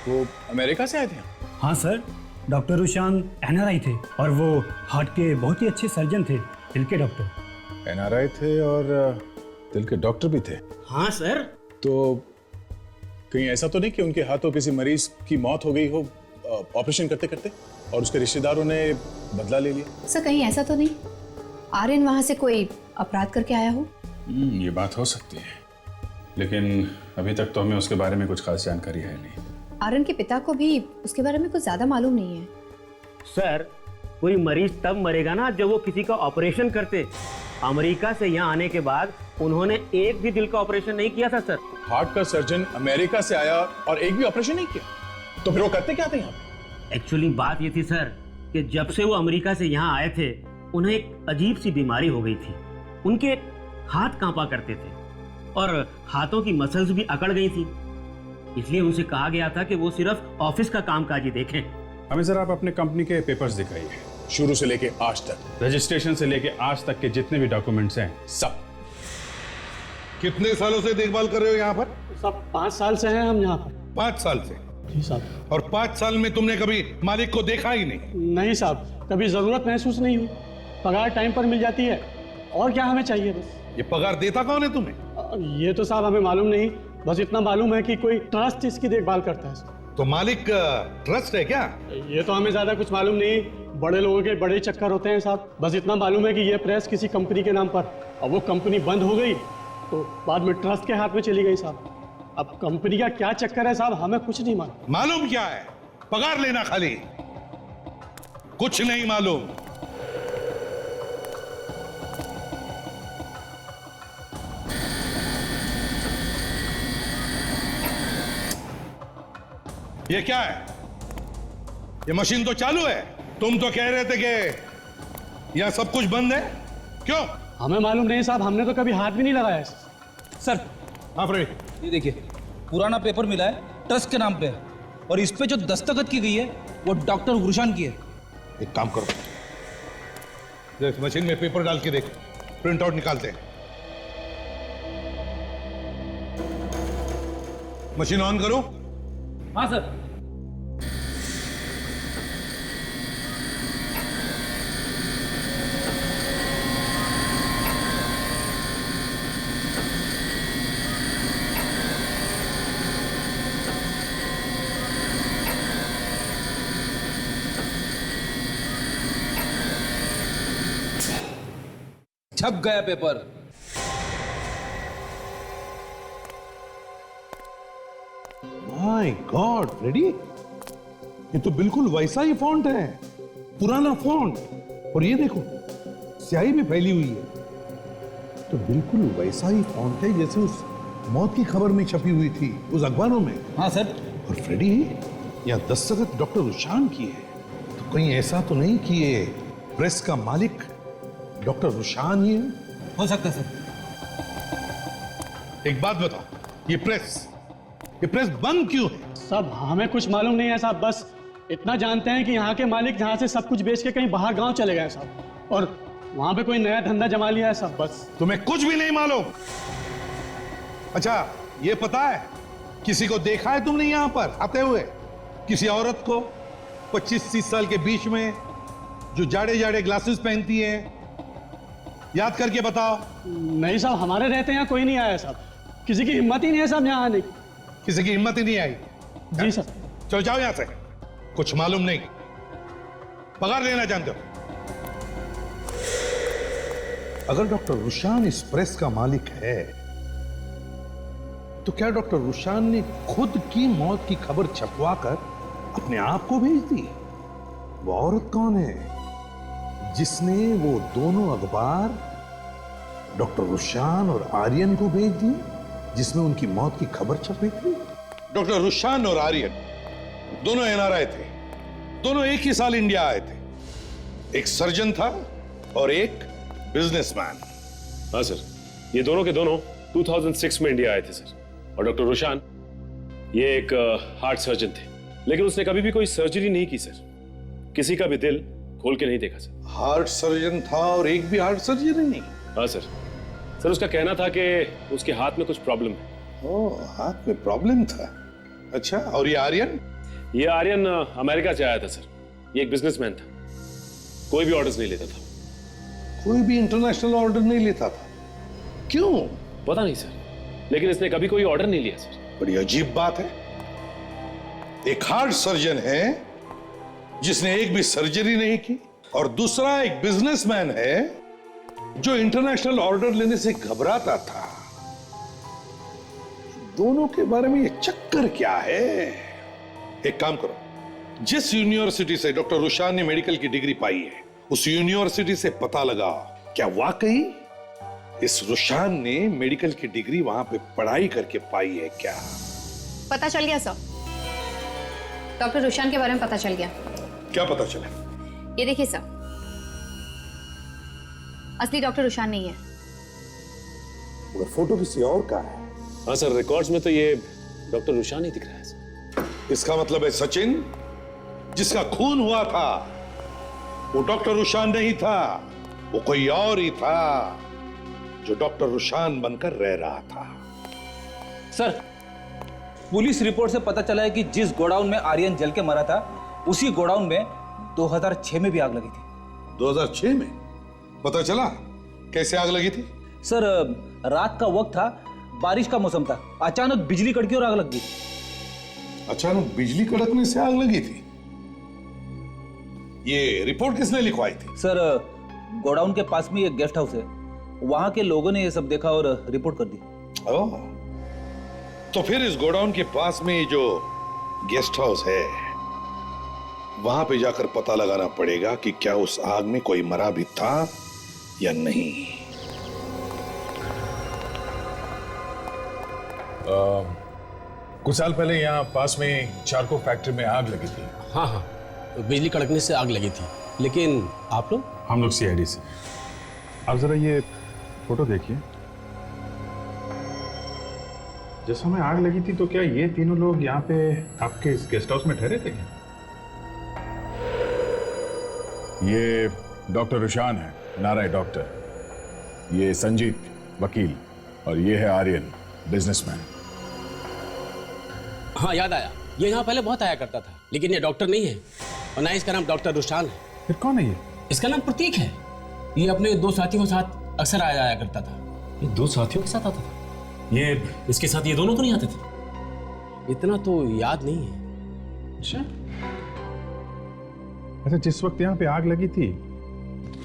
वो अमेरिका से आए थे? हाँ सर, डॉक्टर रुशान एनआरआई थे और वो हार्ट के बहुत ही अच्छे सर्जन थे, दिल के डॉक्टर। एनआरआई थे और दिल के डॉक्टर भी थे? हाँ सर। तो कहीं ऐसा तो नहीं कि उनके हाथों किसी मरीज की मौत हो गई हो ऑपरेशन करते करते और उसके रिश्तेदारों ने बदला ले लिया? सर कहीं ऐसा तो नहीं आर्यन वहां से कोई अपराध करके आया हो? ये बात हो सकती है, लेकिन अभी तक तो हमें उसके बारे में कुछ खास जानकारी है नहीं। आर्यन के पिता को भी उसके बारे में कुछ ज्यादा मालूम नहीं है। सर कोई मरीज तब मरेगा ना जब वो किसी का ऑपरेशन करते। अमेरिका से यहाँ आने के बाद उन्होंने एक भी दिल का ऑपरेशन नहीं किया था सर। हार्ट का सर्जन अमेरिका से आया और एक भी ऑपरेशन नहीं किया, तो फिर वो करते क्या थे यहाँ पे? एक्चुअली बात ये थी सर कि जब से वो अमेरिका से यहाँ आए थे उन्हें एक अजीब सी बीमारी हो गई थी। उनके हाथ कांपा करते थे और हाथों की मसल्स भी अकड़ गई थी, इसलिए उनसे कहा गया था कि वो सिर्फ ऑफिस का कामकाज ही देखें। हमें जरा आप अपने कंपनी के पेपर्स दिखाइए, शुरू से लेके आज तक, रजिस्ट्रेशन से लेके आज तक के जितने भी डॉक्यूमेंट्स हैं सब। कितने सालों से देखभाल कर रहे हो यहाँ पर? सब 5 साल से हैं हम यहाँ पर। 5 साल से? जी साहब। और 5 साल में तुमने कभी मालिक को देखा ही नहीं? नहीं साहब, कभी जरूरत महसूस नहीं हुई। पगार टाइम पर मिल जाती है, और क्या हमें चाहिए बस। ये पगार देता कौन है तुम्हें? ये तो साहब हमें मालूम नहीं, बस इतना मालूम है कि कोई ट्रस्ट इसकी देखभाल करता है। तो मालिक ट्रस्ट है क्या? ये तो हमें ज्यादा कुछ मालूम नहीं, बड़े लोगों के बड़े चक्कर होते हैं साहब। बस इतना मालूम है कि ये प्रेस किसी कंपनी के नाम पर, अब वो कंपनी बंद हो गई तो बाद में ट्रस्ट के हाथ में चली गई साहब। अब कंपनी का क्या चक्कर है साहब, हमें कुछ नहीं मालूम। मालूम क्या है? पगार लेना खाली, कुछ नहीं मालूम। ये क्या है? ये मशीन तो चालू है। तुम तो कह रहे थे कि यहां सब कुछ बंद है, क्यों? हमें मालूम नहीं साहब, हमने तो कभी हाथ भी नहीं लगाया। सर हाँ फ्रेड, ये देखिए, पुराना पेपर मिला है, ट्रस्ट के नाम पे, और इस पे जो दस्तखत की गई है वो डॉक्टर गुरशान की है। एक काम करो, देख मशीन में पेपर डाल के देख, प्रिंट आउट निकालते हैं। मशीन ऑन करो। हाँ सर। छप गया पेपर। माय गॉड फ्रेडी, ये तो बिल्कुल वैसा ही फॉन्ट है, पुराना फॉन्ट। और ये देखो, स्याही भी फैली हुई है, तो बिल्कुल वैसा ही फॉन्ट है जैसे उस मौत की खबर में छपी हुई थी उस अखबारों में। हाँ सर। और फ्रेडी, यहाँ दस्तखत डॉक्टर रुशान की है, तो कहीं ऐसा तो नहीं कि ये प्रेस का मालिक डॉक्टर रुशान ही है? हो सकता है सर। एक बात बताओ, ये प्रेस बंद क्यों है? सब हमें कुछ मालूम नहीं है साहब, बस इतना जानते हैं कि यहाँ के मालिक यहाँ से सब कुछ बेच के कहीं बाहर गांव चले गए साहब, और वहां पे कोई नया धंधा जमा लिया है साहब, बस। तुम्हें कुछ भी नहीं मालूम? अच्छा, ये पता है किसी को देखा है तुमने यहाँ पर आते हुए? किसी औरत को 25-30 साल के बीच में, जो जाड़े जाड़े ग्लासेस पहनती है? याद करके बताओ। नहीं साहब, हमारे रहते यहाँ कोई नहीं आया साहब, किसी की हिम्मत ही नहीं है साहब यहाँ आने की। किसी की हिम्मत ही नहीं आई? जी सर। चलो जाओ यहां से, कुछ मालूम नहीं, पगार लेना जानते हो। अगर डॉक्टर रुशान इस प्रेस का मालिक है, तो क्या डॉक्टर रुशान ने खुद की मौत की खबर छपवाकर अपने आप को भेज दी? वो औरत कौन है जिसने वो दोनों अखबार डॉक्टर रुशान और आर्यन को भेज दिए, जिसमें उनकी मौत की खबर छपी थी? डॉक्टर रुशान और आर्यन दोनों एनआरआई थे, दोनों एक ही साल इंडिया आए थे। एक सर्जन था और एक बिजनेसमैन। हाँ सर, ये दोनों के दोनों 2006 में इंडिया आए थे सर। और डॉक्टर रुशान ये एक हार्ट सर्जन थे, लेकिन उसने कभी भी कोई सर्जरी नहीं की सर, किसी का भी दिल खोल के नहीं देखा सर। हार्ट सर्जन था और एक भी हार्ट सर्जरी नहीं? हाँ सर। सर उसका कहना था कि उसके हाथ में कुछ प्रॉब्लम है। ओह, हाथ में प्रॉब्लम था। अच्छा, और ये आर्यन? ये आर्यन अमेरिका से आया था सर, ये एक बिजनेसमैन था, कोई भी ऑर्डर्स नहीं लेता था। कोई भी इंटरनेशनल ऑर्डर नहीं लेता था? क्यों? पता नहीं सर, लेकिन इसने कभी कोई ऑर्डर नहीं लिया सर। बड़ी अजीब बात है, एक हार्ट सर्जन है जिसने एक भी सर्जरी नहीं की, और दूसरा एक बिजनेसमैन है जो इंटरनेशनल ऑर्डर लेने से घबराता था। दोनों के बारे में ये चक्कर क्या है? एक काम करो, जिस यूनिवर्सिटी से डॉक्टर रुशान ने मेडिकल की डिग्री पाई है, उस यूनिवर्सिटी से पता लगा क्या वाकई इस रुशान ने मेडिकल की डिग्री वहां पे पढ़ाई करके पाई है क्या? पता चल गया सर, डॉक्टर रुशान के बारे में पता चल गया। क्या पता चला? ये देखिए सर, असली डॉक्टर रुशान नहीं है। वो फोटो किसी और का है। हाँ सर, रिकॉर्ड्स में तो ये डॉक्टर रुशान ही दिख रहा है सर। इसका मतलब है सचिन, जिसका खून हुआ था, वो डॉक्टर रुशान नहीं था, वो कोई और ही था जो डॉक्टर रुशान बनकर रह रहा था। सर, पुलिस रिपोर्ट से पता चला है कि जिस गोडाउन में आर्यन जल के मरा था, उसी गोडाउन में 2006 में भी आग लगी थी। 2006 में? पता चला कैसे आग लगी थी? सर रात का वक्त था, बारिश का मौसम था, अचानक बिजली कड़की और आग लग गई। अचानक बिजली कड़कने से आग लगी थी? ये रिपोर्ट किसने लिखवाई थी? सर गोडाउन के पास में एक गेस्ट हाउस है, वहां के लोगों ने ये सब देखा और रिपोर्ट कर दी। ओह, तो फिर इस गोडाउन के पास में जो गेस्ट हाउस है वहां पे जाकर पता लगाना पड़ेगा कि क्या उस आग में कोई मरा भी था या नहीं। कुछ साल पहले यहाँ पास में चारकोल फैक्ट्री में आग लगी थी। हाँ हाँ, बिजली कड़कने से आग लगी थी। लेकिन आप लोग? हम लोग सीआईडी से। आप जरा ये फोटो देखिए। जिस समय आग लगी थी तो क्या ये तीनों लोग यहाँ पे आपके इस गेस्ट हाउस में ठहरे थे क्या? ये डॉक्टर रुशान है, एनआरआई डॉक्टर। ये संजीत वकील, और ये है आर्यन बिजनेसमैन। हाँ याद आया, ये यहाँ पहले बहुत आया करता था, लेकिन ये डॉक्टर नहीं है और ना इसका नाम डॉक्टर रुशान है। फिर कौन है ये? इसका नाम प्रतीक है। ये अपने दो साथियों के साथ अक्सर आया करता था। ये दो साथियों के साथ आता था? ये इसके साथ ये दोनों तो नहीं आते थे? इतना तो याद नहीं है। अच्छा, जिस वक्त यहाँ पे आग लगी थी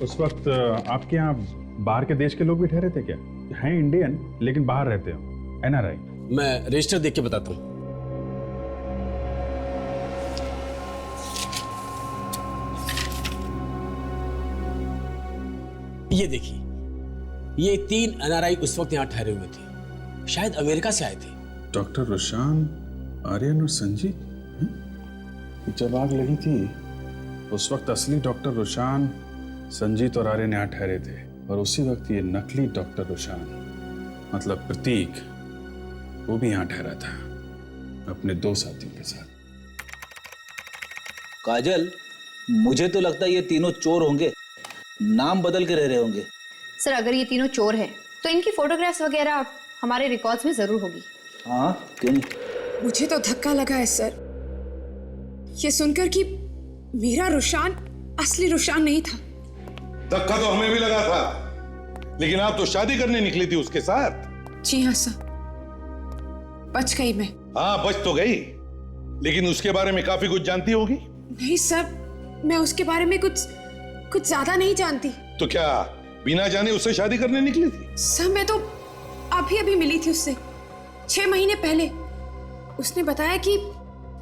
उस वक्त आपके यहाँ बाहर के देश के लोग भी ठहरे थे क्या? हैं इंडियन लेकिन बाहर रहते हो, एनआरआई? मैं रजिस्टर देख के बताता हूँ। ये देखिए, ये 3 एनआरआई उस वक्त यहाँ ठहरे हुए थे, शायद अमेरिका से आए थे। डॉक्टर रुशान, आर्यन और संजीत। जब आग लगी थी उस वक्त असली डॉक्टर रुशान, संजीत और आर्यन यहाँ ठहरे थे, और उसी वक्त ये नकली डॉक्टर रुशान मतलब प्रतीक, वो भी यहाँ ठहरा था अपने 2 साथियों के साथ। काजल, मुझे तो लगता है ये तीनों चोर होंगे, नाम बदल के रह रहे होंगे। सर अगर ये तीनों चोर हैं तो इनकी फोटोग्राफ्स वगैरह हमारे रिकॉर्ड्स में जरूर होगी। हाँ, क्यों नहीं? मुझे तो धक्का लगा है सर, ये सुनकर कि मेरा रुशान असली रुशान नहीं था। धक्का तो हमें भी लगा था, लेकिन आप तो शादी करने निकली थी उसके साथ। जी हाँ सर, बच गई मैं। हाँ, बच तो गई, लेकिन उसके बारे में काफी कुछ जानती होगी। नहीं सर, मैं उसके बारे में कुछ ज्यादा नहीं जानती। तो क्या बिना जाने उससे शादी करने निकली थी? सर मैं तो अभी मिली थी उससे 6 महीने पहले। उसने बताया कि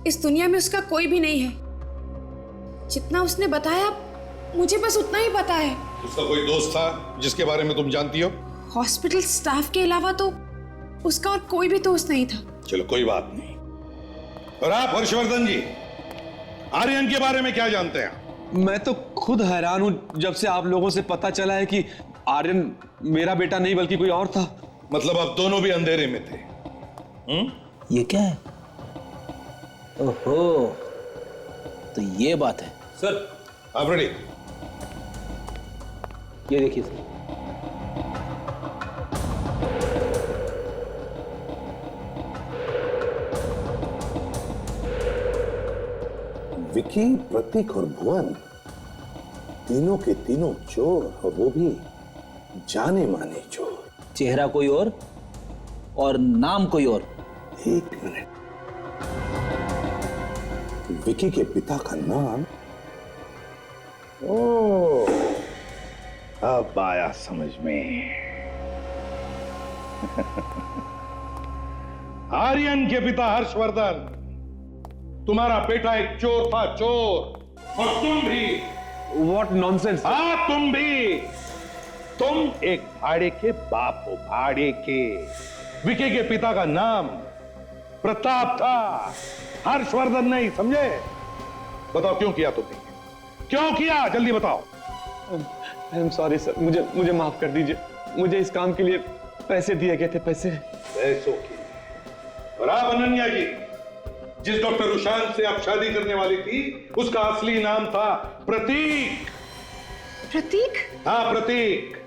इस दुनिया में उसका कोई भी नहीं है। जितना उसने बताया मुझे बस उतना ही पता है। उसका कोई दोस्त था जिसके बारे में तुम जानती हो? हॉस्पिटल स्टाफ के अलावा तो उसका और कोई भी दोस्त नहीं था। चलो कोई बात नहीं। और आप हर्षवर्धन जी, आर्यन के बारे में क्या जानते हैं? मैं तो खुद हैरान हूं जब से आप लोगों से पता चला है कि आर्यन मेरा बेटा नहीं बल्कि कोई और था। मतलब आप दोनों भी अंधेरे में थे? ये क्या है? ओहो, तो ये बात है। सर आप रेडी? ये देखिए सर, विकी, प्रतीक और भुवन तीनों के तीनों चोर, और वो भी जाने माने चोर। चेहरा कोई और नाम कोई और। 1 मिनट, विकी के पिता का नाम, ओह अब आया समझ में। आर्यन के पिता हर्षवर्धन, तुम्हारा बेटा एक चोर था, चोर। और तुम भी। What nonsense. हाँ, तुम भी। तुम एक भाड़े के बाप हो, भाड़े के। विकी के पिता का नाम प्रताप था, हर्षवर्धन नहीं, समझे? बताओ क्यों किया तुमने? क्यों किया? जल्दी बताओ। आई एम सॉरी सर, मुझे माफ कर दीजिए। मुझे इस काम के लिए पैसे दिए गए थे। पैसों की। और आप अनन्या जी, जिस डॉक्टर रुशान से आप शादी करने वाली थी, उसका असली नाम था प्रतीक। प्रतीक? हाँ, प्रतीक।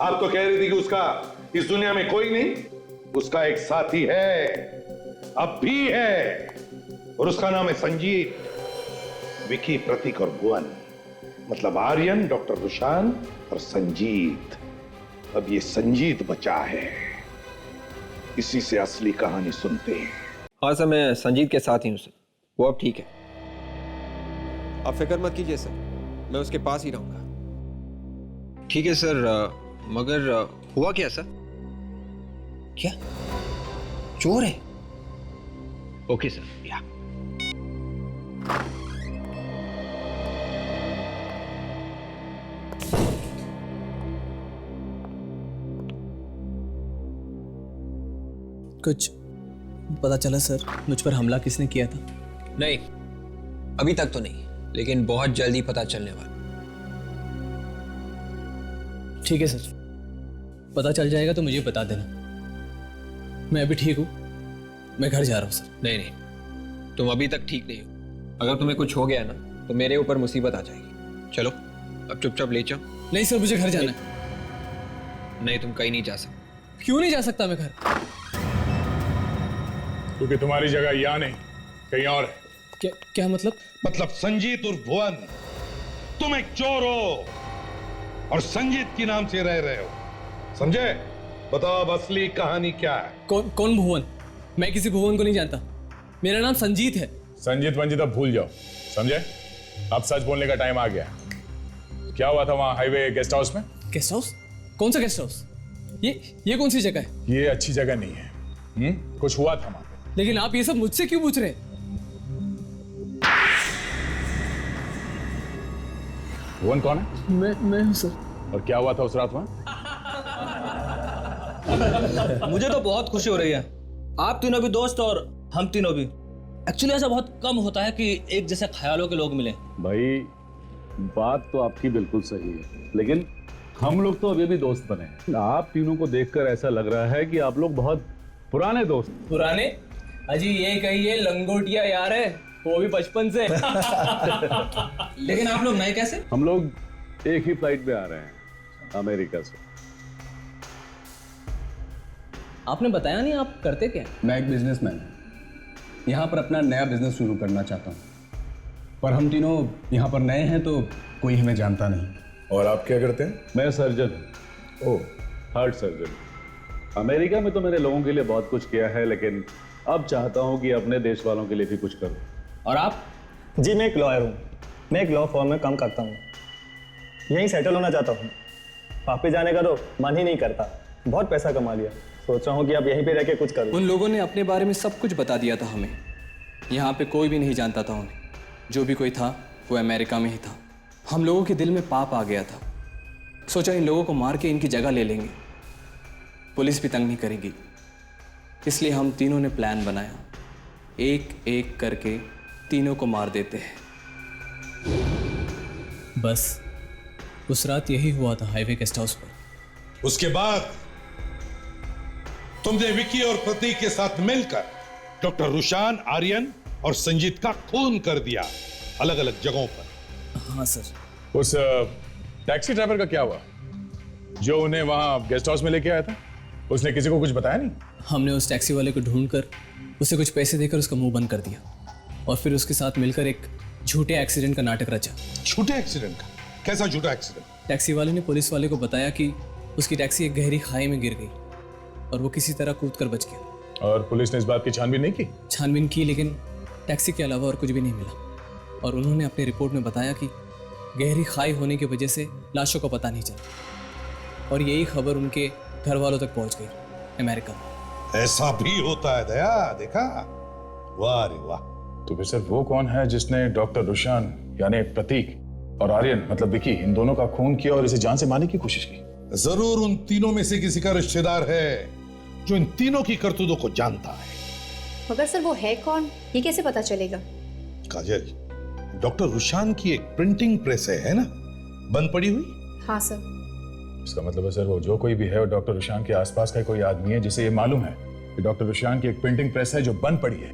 आप तो कह रही थी कि उसका इस दुनिया में कोई नहीं, उसका एक साथी है, अब भी है, और उसका नाम है संजीत। विकी, प्रतीक और भुवन, मतलब आर्यन, डॉक्टर रुशान और संजीत। अब ये संजीत बचा है, इसी से असली कहानी सुनते हैं। हाँ सर, मैं संजीत के साथ ही हूँ सर, वो अब ठीक है। आप फिक्र मत कीजिए सर, मैं उसके पास ही रहूंगा। ठीक है सर, मगर हुआ क्या सर? क्या चोर है? ओके सर, या कुछ पता चला सर मुझ पर हमला किसने किया था? नहीं, अभी तक तो नहीं, लेकिन बहुत जल्दी पता चलने वाला। ठीक है सर, पता चल जाएगा तो मुझे बता देना। मैं अभी ठीक हूँ, मैं घर जा रहा हूँ सर। नहीं नहीं, तुम अभी तक ठीक नहीं हो। अगर तुम्हें कुछ हो गया ना तो मेरे ऊपर मुसीबत आ जाएगी। चलो अब चुपचाप ले जाओ। नहीं सर, मुझे घर जाना है। नहीं, तुम कहीं नहीं जा सकते। क्यों नहीं जा सकता मैं घर? क्योंकि तुम्हारी जगह यहाँ नहीं, कहीं और है। क्या मतलब? मतलब संजीत और भुवन, तुम एक चोर हो और संजीत के नाम से रह रहे हो, समझे? बताओ अब असली कहानी क्या है? कौन भुवन? मैं किसी भुवन को नहीं जानता, मेरा नाम संजीत है। संजीत वंजीत अब भूल जाओ, समझे? अब सच बोलने का टाइम आ गया। क्या हुआ था वहां हाईवे गेस्ट हाउस में? Guest house? कौन सा गेस्ट हाउस? ये कौन सी जगह है? ये अच्छी जगह नहीं है। कुछ हुआ था वहां पे। लेकिन आप ये सब मुझसे क्यों पूछ रहे? भुवन कौन है? मैं हूं सर। और क्या हुआ था उस रात वहां? मुझे तो बहुत खुशी हो रही है, आप तीनों भी दोस्त और हम तीनों भी। एक्चुअली ऐसा बहुत कम होता है कि एक जैसे ख्यालों के लोग मिले। भाई बात तो आपकी बिल्कुल सही है, लेकिन हम लोग तो अभी भी दोस्त बने हैं। आप तीनों को देखकर ऐसा लग रहा है कि आप लोग बहुत पुराने दोस्त। पुराने? अजी ये कहिए लंगोटिया यार है, वो भी बचपन से। लेकिन आप लोग नए कैसे? हम लोग एक ही फ्लाइट में आ रहे हैं अमेरिका से। आपने बताया नहीं आप करते क्या? मैं एक बिजनेसमैन हूँ, यहाँ पर अपना नया बिजनेस शुरू करना चाहता हूँ, पर हम तीनों यहाँ पर नए हैं तो कोई हमें जानता नहीं। और आप क्या करते हैं? मैं सर्जन हूँ। ओह, हार्ट सर्जन। अमेरिका में तो मैंने लोगों के लिए बहुत कुछ किया है, लेकिन अब चाहता हूँ कि अपने देश वालों के लिए भी कुछ करूँ। और आप? जी मैं एक लॉयर हूँ, मैं एक लॉ फर्म में काम करता हूँ, यहीं सेटल होना चाहता हूँ। वापस जाने का तो मन ही नहीं करता, बहुत पैसा कमा लिया, सोच रहा हूँ कि अब यहीं पे रह के कुछ करूँ। उन लोगों ने अपने बारे में सब कुछ बता दिया था हमें, यहाँ पे कोई भी नहीं जानता था उन्हें। जो भी कोई था वो अमेरिका में ही था। हम लोगों के दिल में पाप आ गया था, सोचा इन लोगों को मार के इनकी जगह ले लेंगे, पुलिस भी तंग नहीं करेगी। इसलिए हम तीनों ने प्लान बनाया, एक एक करके तीनों को मार देते हैं। बस उस रात यही हुआ था हाईवे गेस्ट हाउस पर। उसके बाद तुमने विकी और प्रतीक के साथ मिलकर डॉक्टर रुशान, आर्यन और संजीत का खून कर दिया अलग अलग जगहों पर। हाँ सर। उस टैक्सी ड्राइवर का क्या हुआ जो उन्हें वहां गेस्ट हाउस में लेके आया था? उसने किसी को कुछ बताया नहीं? हमने उस टैक्सी वाले को ढूंढकर उसे कुछ पैसे देकर उसका मुंह बंद कर दिया और फिर उसके साथ मिलकर एक झूठे एक्सीडेंट का नाटक रचा। झूठे एक्सीडेंट का? कैसा झूठा एक्सीडेंट? टैक्सी वाले ने पुलिस वाले को बताया कि उसकी टैक्सी एक गहरी खाई में गिर गई और वो किसी तरह कूद कर बच गया। और पुलिस ने इस बात की छानबीन नहीं की? छानबीन की, लेकिन टैक्सी के अलावा और कुछ भी नहीं मिला। और उन्होंने अपनी रिपोर्ट में बताया कि गहरी खाई होने की वजह से लाशों का पता नहीं चला और यही खबर उनके घर वालों तक पहुंच गई अमेरिका में। ऐसा भी होता है दया, देखा? वाह रे वाह। तो फिर सर वो कौन है जिसने डॉक्टर रुशान यानी प्रतीक और आर्यन मतलब विकी, इन दोनों का खून किया और इसे जान से मारने की कोशिश की? जरूर उन तीनों में से किसी का रिश्तेदार है जो इन तीनों की करतूतों को जानता है। मगर सर वो है कौन, ये कैसे पता चलेगा? काजल, डॉक्टर रुशान की एक प्रिंटिंग प्रेस है ना, बंद पड़ी हुई? हाँ सर। इसका मतलब है सर वो जो कोई भी है वो डॉक्टर रुशान के आसपास का कोई आदमी है जिसे ये मालूम है कि डॉक्टर रुशान की एक प्रिंटिंग प्रेस है जो बंद पड़ी है,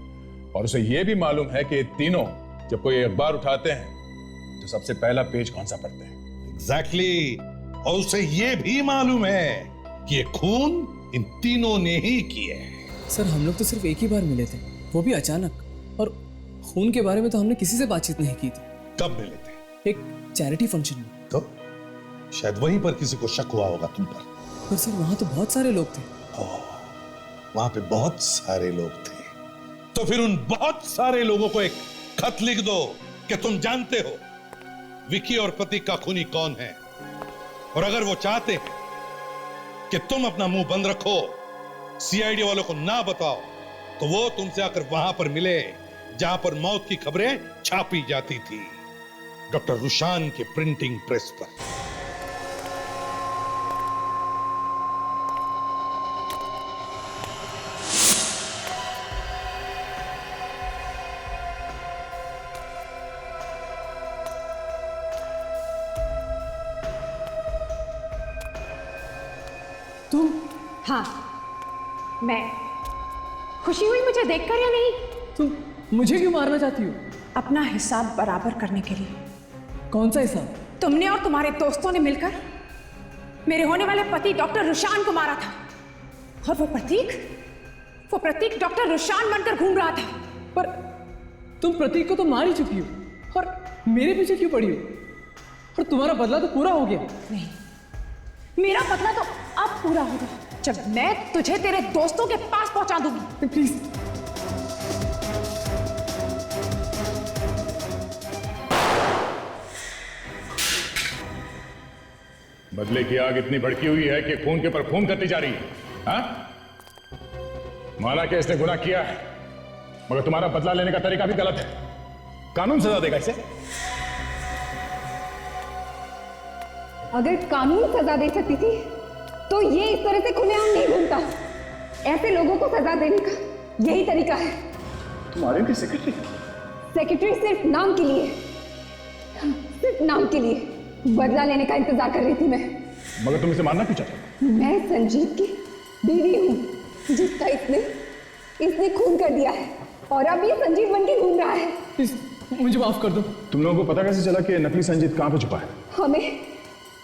और उसे ये भी मालूम है कि तीनों जब कोई अखबार उठाते हैं तो सबसे पहला पेज कौन सा पढ़ते हैं। एग्जैक्टली। और उसे ये भी मालूम है कि ये खून इन तीनों ने ही किए हैं। सर हम लोग तो सिर्फ एक ही बार मिले थे, वो भी अचानक, और खून के बारे में तो हमने किसी से बातचीत नहीं की थी। कब मिले थे? एक चैरिटी फंक्शन में। तो शायद वहीं पर किसी को शक हुआ होगा तुम पर। पर सर वहां तो बहुत सारे लोग थे। वहां पे बहुत सारे लोग थे, तो फिर उन बहुत सारे लोगों को एक खत लिख दो कि तुम जानते हो विकी और प्रतीक का खूनी कौन है, और अगर वो चाहते हैं कि तुम अपना मुंह बंद रखो, सीआईडी वालों को ना बताओ, तो वो तुमसे आकर वहां पर मिले जहां पर मौत की खबरें छापी जाती थी, डॉक्टर रुशान के प्रिंटिंग प्रेस पर। तुम? हाँ, मैं। खुशी हुई मुझे देखकर या नहीं? तुम मुझे क्यों मारना चाहती हो? अपना हिसाब बराबर करने के लिए। कौन सा हिसाब? तुमने और तुम्हारे दोस्तों ने मिलकर मेरे होने वाले पति डॉक्टर रुशान को मारा था, और वो प्रतीक डॉक्टर रुशान बनकर घूम रहा था। पर तुम प्रतीक को तो मार ही चुकी हो, और मेरे पीछे क्यों पड़ी हो? और तुम्हारा बदला तो पूरा हो गया। नहीं, मेरा बदला तो अब पूरा होगा जब मैं तुझे तेरे दोस्तों के पास पहुंचा दूंगी। प्लीज। बदले की आग इतनी भड़की हुई है कि खून के ऊपर खून करती जा रही है। हाँ? माना कि इसने गुनाह किया है, मगर तुम्हारा बदला लेने का तरीका भी गलत है। कानून सजा देगा इसे। अगर कानून सजा दे सकती थी तो ये इस तरह से खुलेआम नहीं घूमता। ऐसे लोगों को सजा देने का यही तरीका है। तुम्हारे भी सेक्रेटरी? सेक्रेटरी सिर्फ नाम के लिए, सिर्फ नाम के लिए बदला लेने का इंतजार कर रही थी मैं। मगर तुम इसे मारना क्यों चाहते? मैं संजीव की बीवी हूँ जिसका इसने खून कर दिया है, और अब ये संजीव बन के घूम रहा है। मुझे माफ कर दो। तुम लोगों को पता कैसे चला कि नकली संजीत कहां पे छुपा है? हमें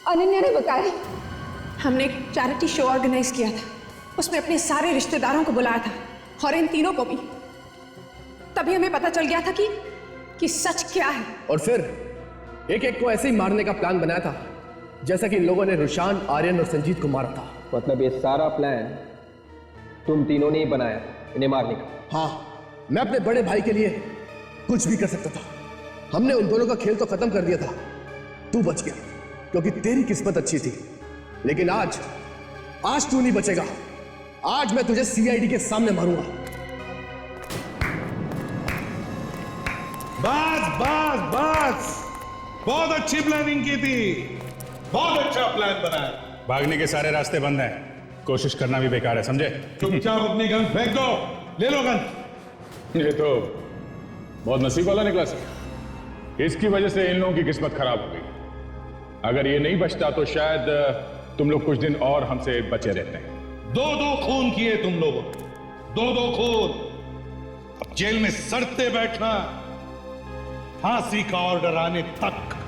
अनन्या ने बताया। हमने एक चैरिटी शो ऑर्गेनाइज किया था, उसमें अपने सारे रिश्तेदारों को बुलाया था, और इन तीनों को भी। तभी हमें पता चल गया था कि सच क्या है। और फिर एक एक को ऐसे ही मारने का प्लान बनाया था, जैसा कि इन लोगों ने रुशान, आर्यन और संजीत को मारा था। मतलब ये सारा प्लान तुम तीनों ने ही बनाया इन्हें मारने का? हाँ, मैं अपने बड़े भाई के लिए कुछ भी कर सकता था। हमने उन दोनों का खेल तो खत्म कर दिया था। तू बच गया क्योंकि तेरी किस्मत अच्छी थी, लेकिन आज तू नहीं बचेगा। आज मैं तुझे सीआईडी के सामने मारूंगा। बस बहुत अच्छी प्लानिंग की थी, बहुत अच्छा प्लान बनाया। भागने के सारे रास्ते बंद हैं, कोशिश करना भी बेकार है, समझे? चुपचाप अपनी गन फेंक दो, ले लो गन। ये तो बहुत नसीब वाला निकला सर। इसकी वजह से इन लोगों की किस्मत खराब हो गई। अगर ये नहीं बचता तो शायद तुम लोग कुछ दिन और हमसे बचे रहते हैं। दो खून किए तुम लोगों, दो खून। अब जेल में सड़ते बैठना, फांसी का ऑर्डर आने तक।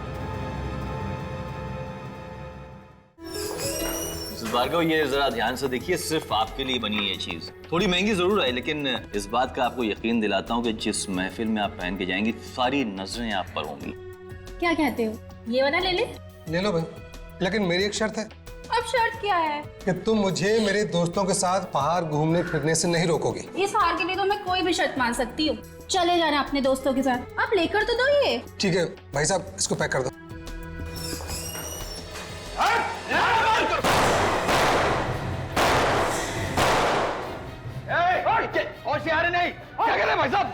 भार्गव, ये जरा ध्यान से देखिए, सिर्फ आपके लिए बनी है ये चीज। थोड़ी महंगी जरूर है, लेकिन इस बात का आपको यकीन दिलाता हूँ कि जिस महफिल में आप पहन के जाएंगी, सारी नजरें आप पर होंगी। क्या कहते हो, ये वाला ले ले? ले लो भाई, लेकिन मेरी एक शर्त है। अब शर्त क्या है? कि तुम मुझे मेरे दोस्तों के साथ बाहर घूमने फिरने से नहीं रोकोगे। इस हार के लिए तो मैं कोई भी शर्त मान सकती हूँ। चले जाना अपने दोस्तों के साथ। आप लेकर तो दो ये। ठीक है भाई साहब, इसको पैक कर दो। होशियार नहीं, क्या कह रहे भाई साहब?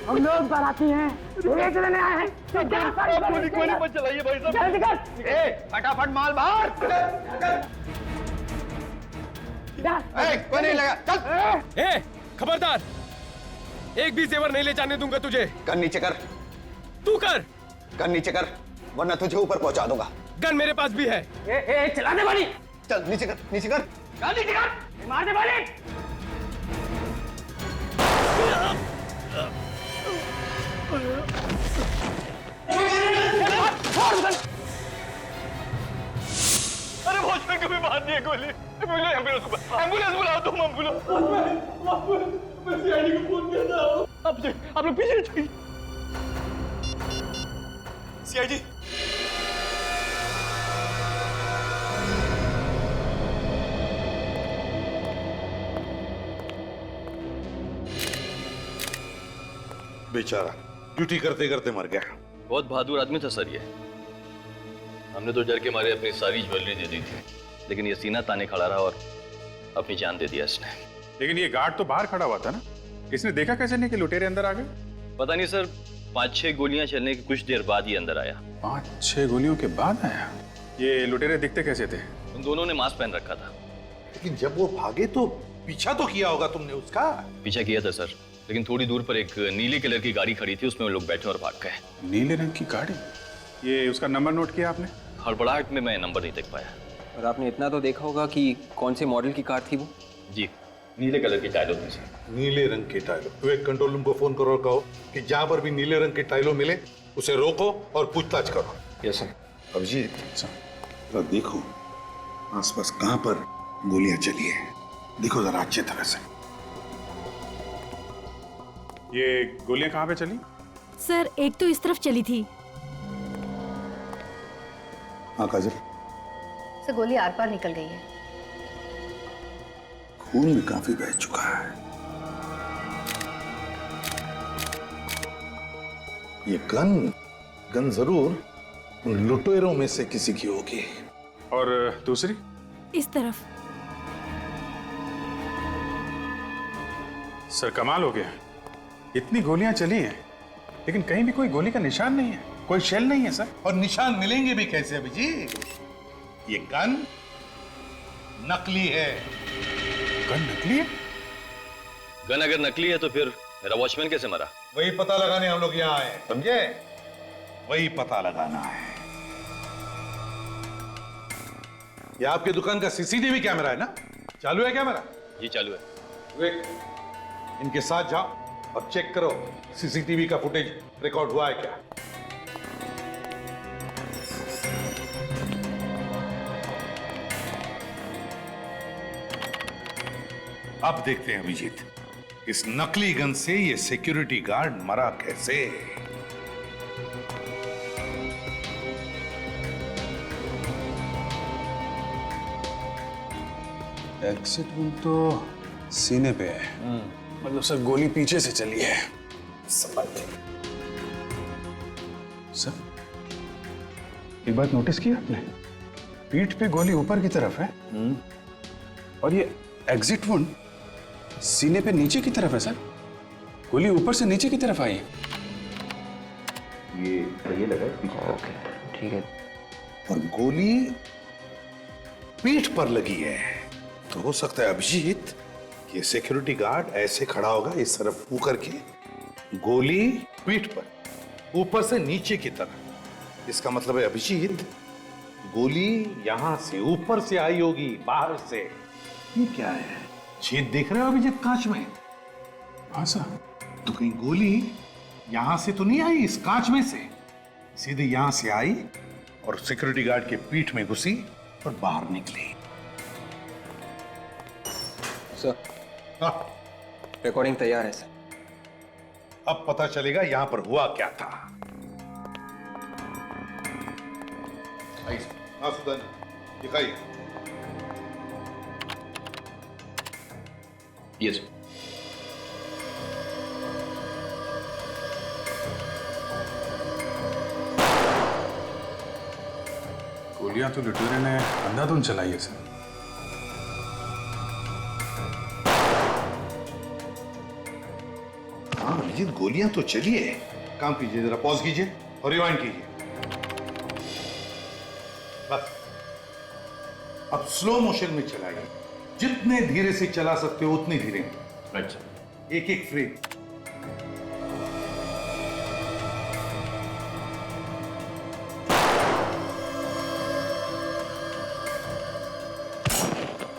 हम लोग बाराती हैं, लेके लेने आए हैं। गोली मत चलाइए भाई साहब। जल्दी कर। फटाफट माल बाहर। कोई नहीं लगा, चल। खबरदार, एक भी जेवर नहीं ले जाने दूंगा तुझे। गन नीचे कर। तू कर। गन नीचे कर, वरना तुझे ऊपर पहुंचा दूंगा। गन मेरे पास भी है। चला दे वाली। चल नीचे कर, नीचे कर। चल नीचे कर, मार दे वाली। अरे वॉचमैन को भी मार दिया गोली। एम्बुलेंस बुलाओ तुम, एम्बुलेंस। मैं सीआईडी को फोन किया था। आप लोग पीछे। सीआईडी बेचारा ड्यूटी करते करते मर गया। बहुत बहादुर आदमी था सर ये। हमने तो डर के मारे अपनी सारी ज्वेलरी दे दी थी, लेकिन ये सीना ताने खड़ा रहा और अपनी जान दे दिया इसने। लेकिन ये गार्ड तो बाहर खड़ा हुआ था ना, इसने देखा कैसे नहीं कि लुटेरे अंदर आ गए? पता नहीं सर, 5-6 गोलियां चलने के कुछ देर बाद ही अंदर आया। 5-6 गोलियों के बाद आया? ये लुटेरे दिखते कैसे थे? उन दोनों ने मास्क पहन रखा था। लेकिन जब वो भागे तो पीछा तो किया होगा तुमने उसका? पीछा किया था सर, लेकिन थोड़ी दूर पर एक नीले कलर की गाड़ी खड़ी थी, उसमें वो लोग बैठे और भाग गए। नीले रंग की गाड़ी? ये उसका नंबर नोट किया आपने? हड़बड़ाहट में मैं नंबर नहीं देख पाया। और आपने इतना तो देखा होगा कि कौन से मॉडल की कार थी वो? जी, नीले कलर की टाइलों थी सर। नीले रंग के टाइलों? तो एक कंट्रोल रूम को फोन करो और कहो कि जहां पर भी नीले रंग के टाइलों मिले उसे रोको और पूछताछ करो। Yes sir. अभिजीत जरा देखो आसपास कहां पर गोलियां चली है, देखो जरा अच्छी तरह से। ये गोलियां कहां पे चली? सर एक तो इस तरफ चली थी। हाँ काजल? सर गोली आर पार निकल गई है। खून भी काफी बह चुका है। ये गन जरूर उन लुटेरों में से किसी की होगी। और दूसरी? इस तरफ। सर कमाल हो गया, इतनी गोलियां चली हैं लेकिन कहीं भी कोई गोली का निशान नहीं है, कोई शेल नहीं है सर। और निशान मिलेंगे भी कैसे अभिजीत? ये गन नकली है। गन नकली है? गन अगर नकली है तो फिर मेरा वॉचमैन कैसे मरा? वही पता लगाने हम लोग यहाँ आए, समझे? वही पता लगाना है। ये आपकी दुकान का सीसीटीवी कैमरा है ना? चालू है कैमरा? जी चालू है। विवेक, इनके साथ जाओ और चेक करो सीसीटीवी का फुटेज रिकॉर्ड हुआ है क्या। अब देखते हैं अभिजीत, इस नकली गन से ये सिक्योरिटी गार्ड मरा कैसे। एग्जिट वन तो सीने पे है, मतलब सर गोली पीछे से चली है। सर एक बात नोटिस की आपने, पीठ पे गोली ऊपर की तरफ है और ये एग्जिट वन सीने पे नीचे की तरफ है। सर गोली ऊपर से नीचे की तरफ आई है। ये लगा ओके ठीक है। और गोली पीठ पर लगी है, तो हो सकता है अभिजीत ये सिक्योरिटी गार्ड ऐसे खड़ा होगा इस तरफ मुंह करके, गोली पीठ पर, ऊपर से नीचे की तरफ। इसका मतलब है अभिजीत गोली यहां से ऊपर से आई होगी, बाहर से। ये क्या है, छेद देख रहे हो अभिजीत कांच में? हाँ सर। तो कहीं गोली यहां से तो नहीं आई इस कांच में से, सीधे यहां से आई और सिक्योरिटी गार्ड के पीठ में घुसी और बाहर निकली। सर रिकॉर्डिंग तैयार है सर। अब पता चलेगा यहां पर हुआ क्या था। हाँ सुदान दिखाइए। यस। गोलियां तो लुटेरे ने अंधाधुंध चलाई है सर। हाँ अभिजीत गोलियां तो चली है। काम कीजिए, जरा पॉज कीजिए और रिवाइंड कीजिए। बस अब स्लो मोशन में चलाइए, जितने धीरे से चला सकते हो उतने धीरे। अच्छा, एक एक फ्रेम।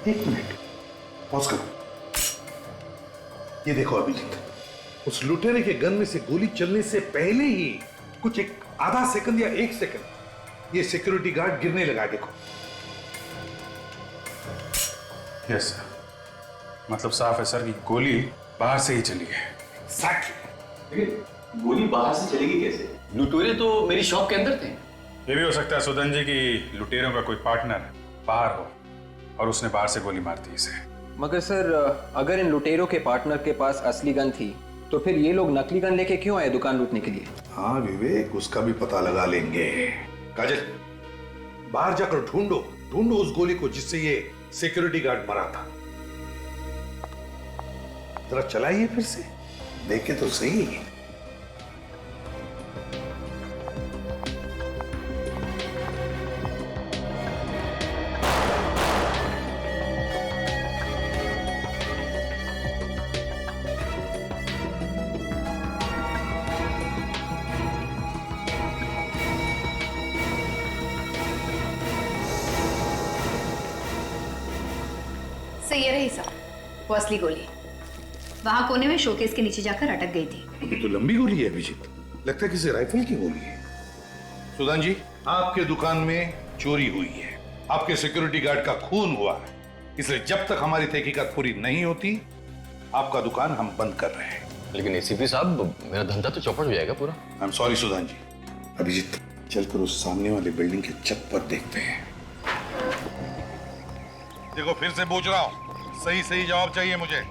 एक मिनट पॉज करो। ये देखो अभिजीत, उस लुटेरे के गन में से गोली चलने से पहले ही कुछ एक आधा सेकंड या 1 सेकंड ये सिक्योरिटी गार्ड गिरने लगा। देखो। यस सर, मतलब साफ है सर कि गोली बाहर से ही चली है। लेकिन गोली बाहर से चलेगी कैसे? लुटेरे तो मेरी शॉप के अंदर थे। ये भी हो सकता है सुदन जी की लुटेरों का कोई पार्टनर बाहर हो और उसने बाहर से गोली मार दी इसे। मगर सर अगर इन लुटेरों के पार्टनर के पास असली गन थी तो फिर ये लोग नकली गन लेके क्यों आए दुकान लूटने के लिए? हाँ विवेक, उसका भी पता लगा लेंगे। काजल, बाहर जाकर ढूंढो ढूंढो उस गोली को जिससे ये सिक्योरिटी गार्ड मरा था। जरा चलाइए फिर से, देखे तो सही। सही ये रही साहब, वो असली गोली वहां कोने में शोकेस के नीचे जाकर अटक गई थी। ये तो लंबी गोली है अभिजीत, लगता है किसी राइफल की गोली है। सुदान जी, आपके दुकान में चोरी हुई है, आपके सिक्योरिटी गार्ड का खून हुआ है, इसलिए जब तक हमारी तहकीकात पूरी नहीं होती आपका दुकान हम बंद कर रहे हैं। लेकिन एसीपी साहब, मेरा धंधा तो चौपट हो जाएगा पूरा। आई एम सॉरी सुदान जी। अभिजीत, चलकर उस सामने वाली बिल्डिंग के छत पर देखते हैं। देखो फिर से पूछ रहा हूँ, सही सही जवाब चाहिए मुझे।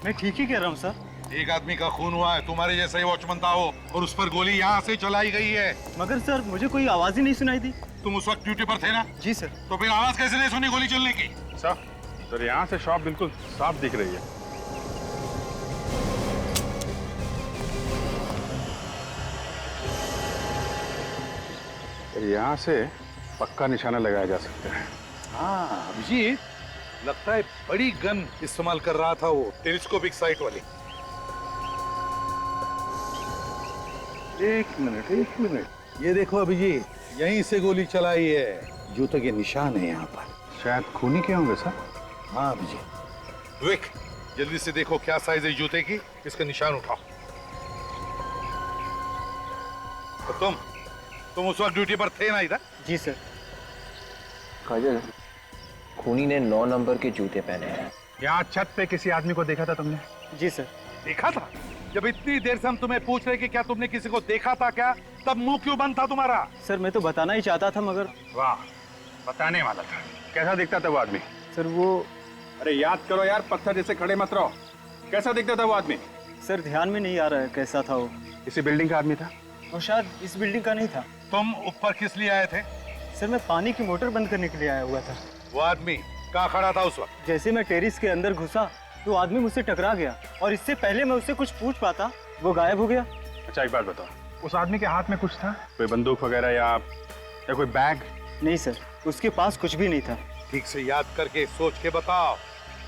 मैं ठीक ही कह रहा हूँ सर। एक आदमी का खून हुआ है, तुम्हारे जैसा ही वॉचमैन था वो, और उस पर गोली यहाँ से चलाई गई है। मगर सर मुझे कोई आवाज ही नहीं सुनाई दी। तुम उस वक्त ड्यूटी पर थे ना? जी सर। तो फिर आवाज कैसे नहीं सुनी गोली चलने की? सर यहाँ से शॉप बिल्कुल साफ दिख रही है। यहाँ से पक्का निशाना लगाया जा सकता है। हाँ अभिजीत, लगता है बड़ी गन इस्तेमाल कर रहा था वो, टेलीस्कोपिक साइट वाली। एक मिनट, ये देखो अभिजीत, यहीं से गोली चलाई है, जूते के निशान है यहाँ पर। शायद खूनी के होंगे सर। हाँ अभिजीत। विवेक, जल्दी से देखो क्या साइज है जूते की, इसका निशान उठाओ। तो तुम उस वक्त ड्यूटी पर थे ना इधर? जी सर। काजल, खूनी ने 9 नंबर के जूते पहने हैं। यहाँ छत पे किसी आदमी को देखा था तुमने? जी सर। देखा था? जब इतनी देर से हम तुम्हें पूछ रहे कि क्या तुमने किसी को देखा था क्या, तब मुंह क्यों बंद था तुम्हारा? सर मैं तो बताना ही चाहता था मगर। वाह, बताने वाला था। कैसा दिखता था वो आदमी? सर वो, अरे याद करो यार, पत्थर जैसे खड़े मत रहो। कैसा दिखता था वो आदमी? सर ध्यान में नहीं आ रहा है कैसा था वो। इसी बिल्डिंग का आदमी था? और शायद इस बिल्डिंग का नहीं था। तुम ऊपर किस लिए आए थे? सर मैं पानी की मोटर बंद करने के लिए आया हुआ था। वो आदमी कहाँ खड़ा था उस वक्त? जैसे मैं टेरिस के अंदर घुसा तो आदमी मुझसे टकरा गया, और इससे पहले मैं उससे कुछ पूछ पाता वो गायब हो गया। अच्छा एक बात बताओ, उस आदमी के हाथ में कुछ था? कोई बंदूक वगैरह या कोई बैग? नहीं सर, उसके पास कुछ भी नहीं था। ठीक से याद करके सोच के बताओ,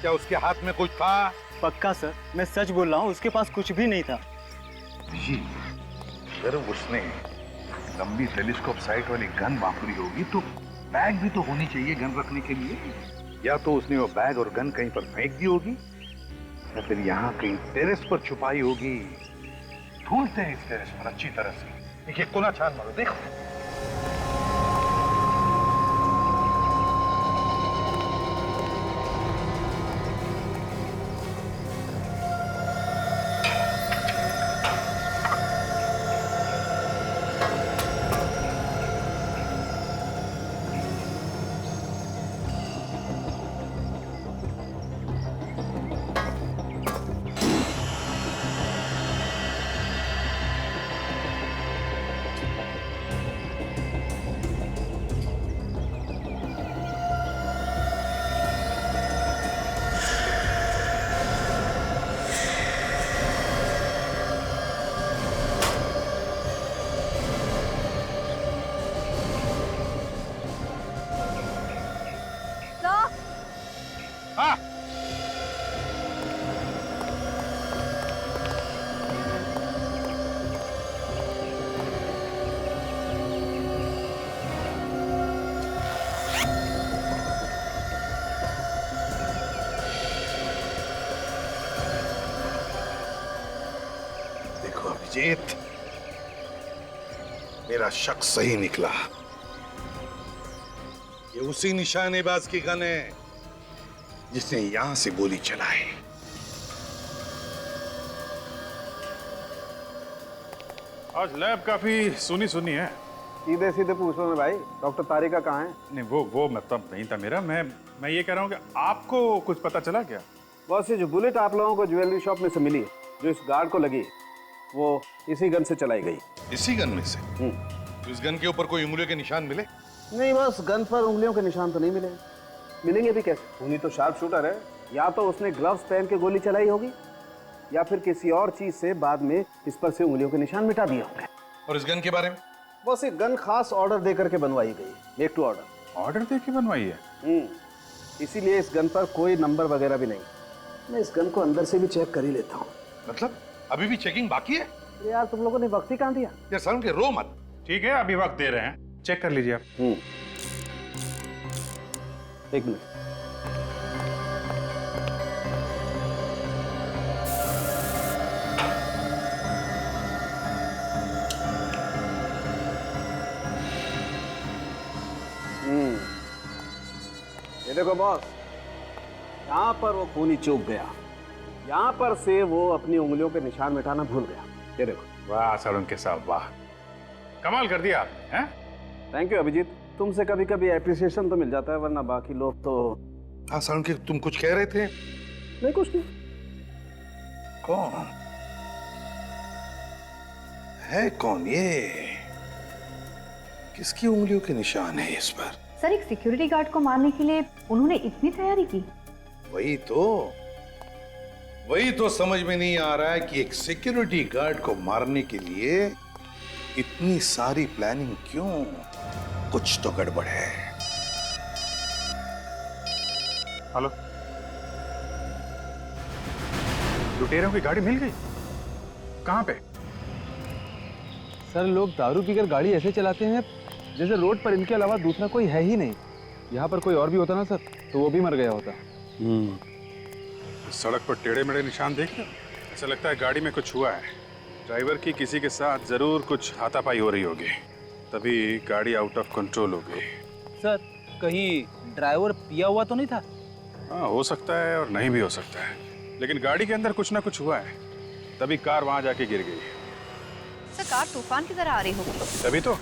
क्या उसके हाथ में कुछ था? पक्का सर, मैं सच बोल रहा हूँ, उसके पास कुछ भी नहीं था। अगर उसने लंबी टेलीस्कोप साइट वाली गन वापरी होगी तो बैग भी तो होनी चाहिए गन रखने के लिए। या तो उसने वो बैग और गन कहीं पर फेंक दी होगी, या फिर यहाँ कहीं टेरेस पर छुपाई होगी। ढूंढते हैं इस टेरेस पर अच्छी तरह से। एक कोना छान मारो, देखो। अभिजीत, मेरा शक सही निकला। ये उसी निशानेबाज की गन है जिसने यहां से गोली चलाई। आज लैब काफी सुनी सुनी है। सीधे सीधे पूछ लो ना भाई, डॉक्टर तारिका कहाँ है? नहीं वो मतलब नहीं था मेरा। मैं ये कह रहा हूँ कि आपको कुछ पता चला क्या? बस ये जो बुलेट आप लोगों को ज्वेलरी शॉप में से मिली है, जो इस गार्ड को लगी वो इसी गन से चलाई गई। इसी गन में से? तो इस गन के ऊपर कोई उंगलियों के निशान मिले? नहीं, बस गन पर उंगलियों के निशान तो नहीं मिले। मिलेंगे भी कैसे? खूनी तो शार्प शूटर है, या तो उसने ग्लव्स पहन के गोली चलाई होगी या फिर किसी और चीज से बाद में इस पर से उंगलियों के निशान मिटा दिए होंगे। और इस गन के बारे में? बस एक गन खास ऑर्डर देकर के बनवाई गई, मेक टू ऑर्डर। ऑर्डर दे के बनवाई है? इसीलिए इस गन पर कोई नंबर वगैरह भी नहीं। मैं इस गन को अंदर से भी चेक कर ही लेता हूँ। मतलब अभी भी चेकिंग बाकी है? यार तुम लोगों ने वक्त ही कहाँ दिया? यार सर उनके रो मत। ठीक है, अभी वक्त दे रहे हैं, चेक कर लीजिए आप। एक मिनट। ये देखो बॉस, यहाँ पर वो खूनी चूक गया, यहाँ पर से वो अपनी उंगलियों के निशान मिटाना भूल गया। ये देखो। वाह सर उनके साहब, वाह, कमाल कर दिया आपने। हैं? थैंक यू अभिजीत, तुमसे कभी कभी एप्रिसिएशन तो मिल जाता है, वरना बाकी लोग तो। हाँ सर उनके, तुम कुछ कह रहे थे? नहीं, कुछ नहीं। कौन है? कौन ये? किसकी उंगलियों के निशान है इस पर? सर, एक सिक्योरिटी गार्ड को मारने के लिए उन्होंने इतनी तैयारी की? वही तो समझ में नहीं आ रहा है कि एक सिक्योरिटी गार्ड को मारने के लिए इतनी सारी प्लानिंग क्यों? कुछ तो गड़बड़ है। हेलो, लुटेरों की गाड़ी मिल गई? कहाँ पे? सर लोग दारू पीकर गाड़ी ऐसे चलाते हैं जैसे रोड पर इनके अलावा दूसरा कोई है ही नहीं। यहाँ पर कोई और भी होता ना सर तो वो भी मर गया होता। सड़क पर टेढ़े मेढ़े निशान देख रहे हो? ऐसा लगता है गाड़ी में कुछ हुआ है। ड्राइवर की किसी के साथ जरूर कुछ हाथापाई हो रही होगी, तभी गाड़ी आउट ऑफ कंट्रोल हो गई। सर कहीं ड्राइवर पिया हुआ तो नहीं था? हाँ, हो सकता है और नहीं भी हो सकता है, लेकिन गाड़ी के अंदर कुछ ना कुछ हुआ है, तभी कार वहां जाके गिर गई। सर कार तूफान की तरह आ रही होगी। तभी तो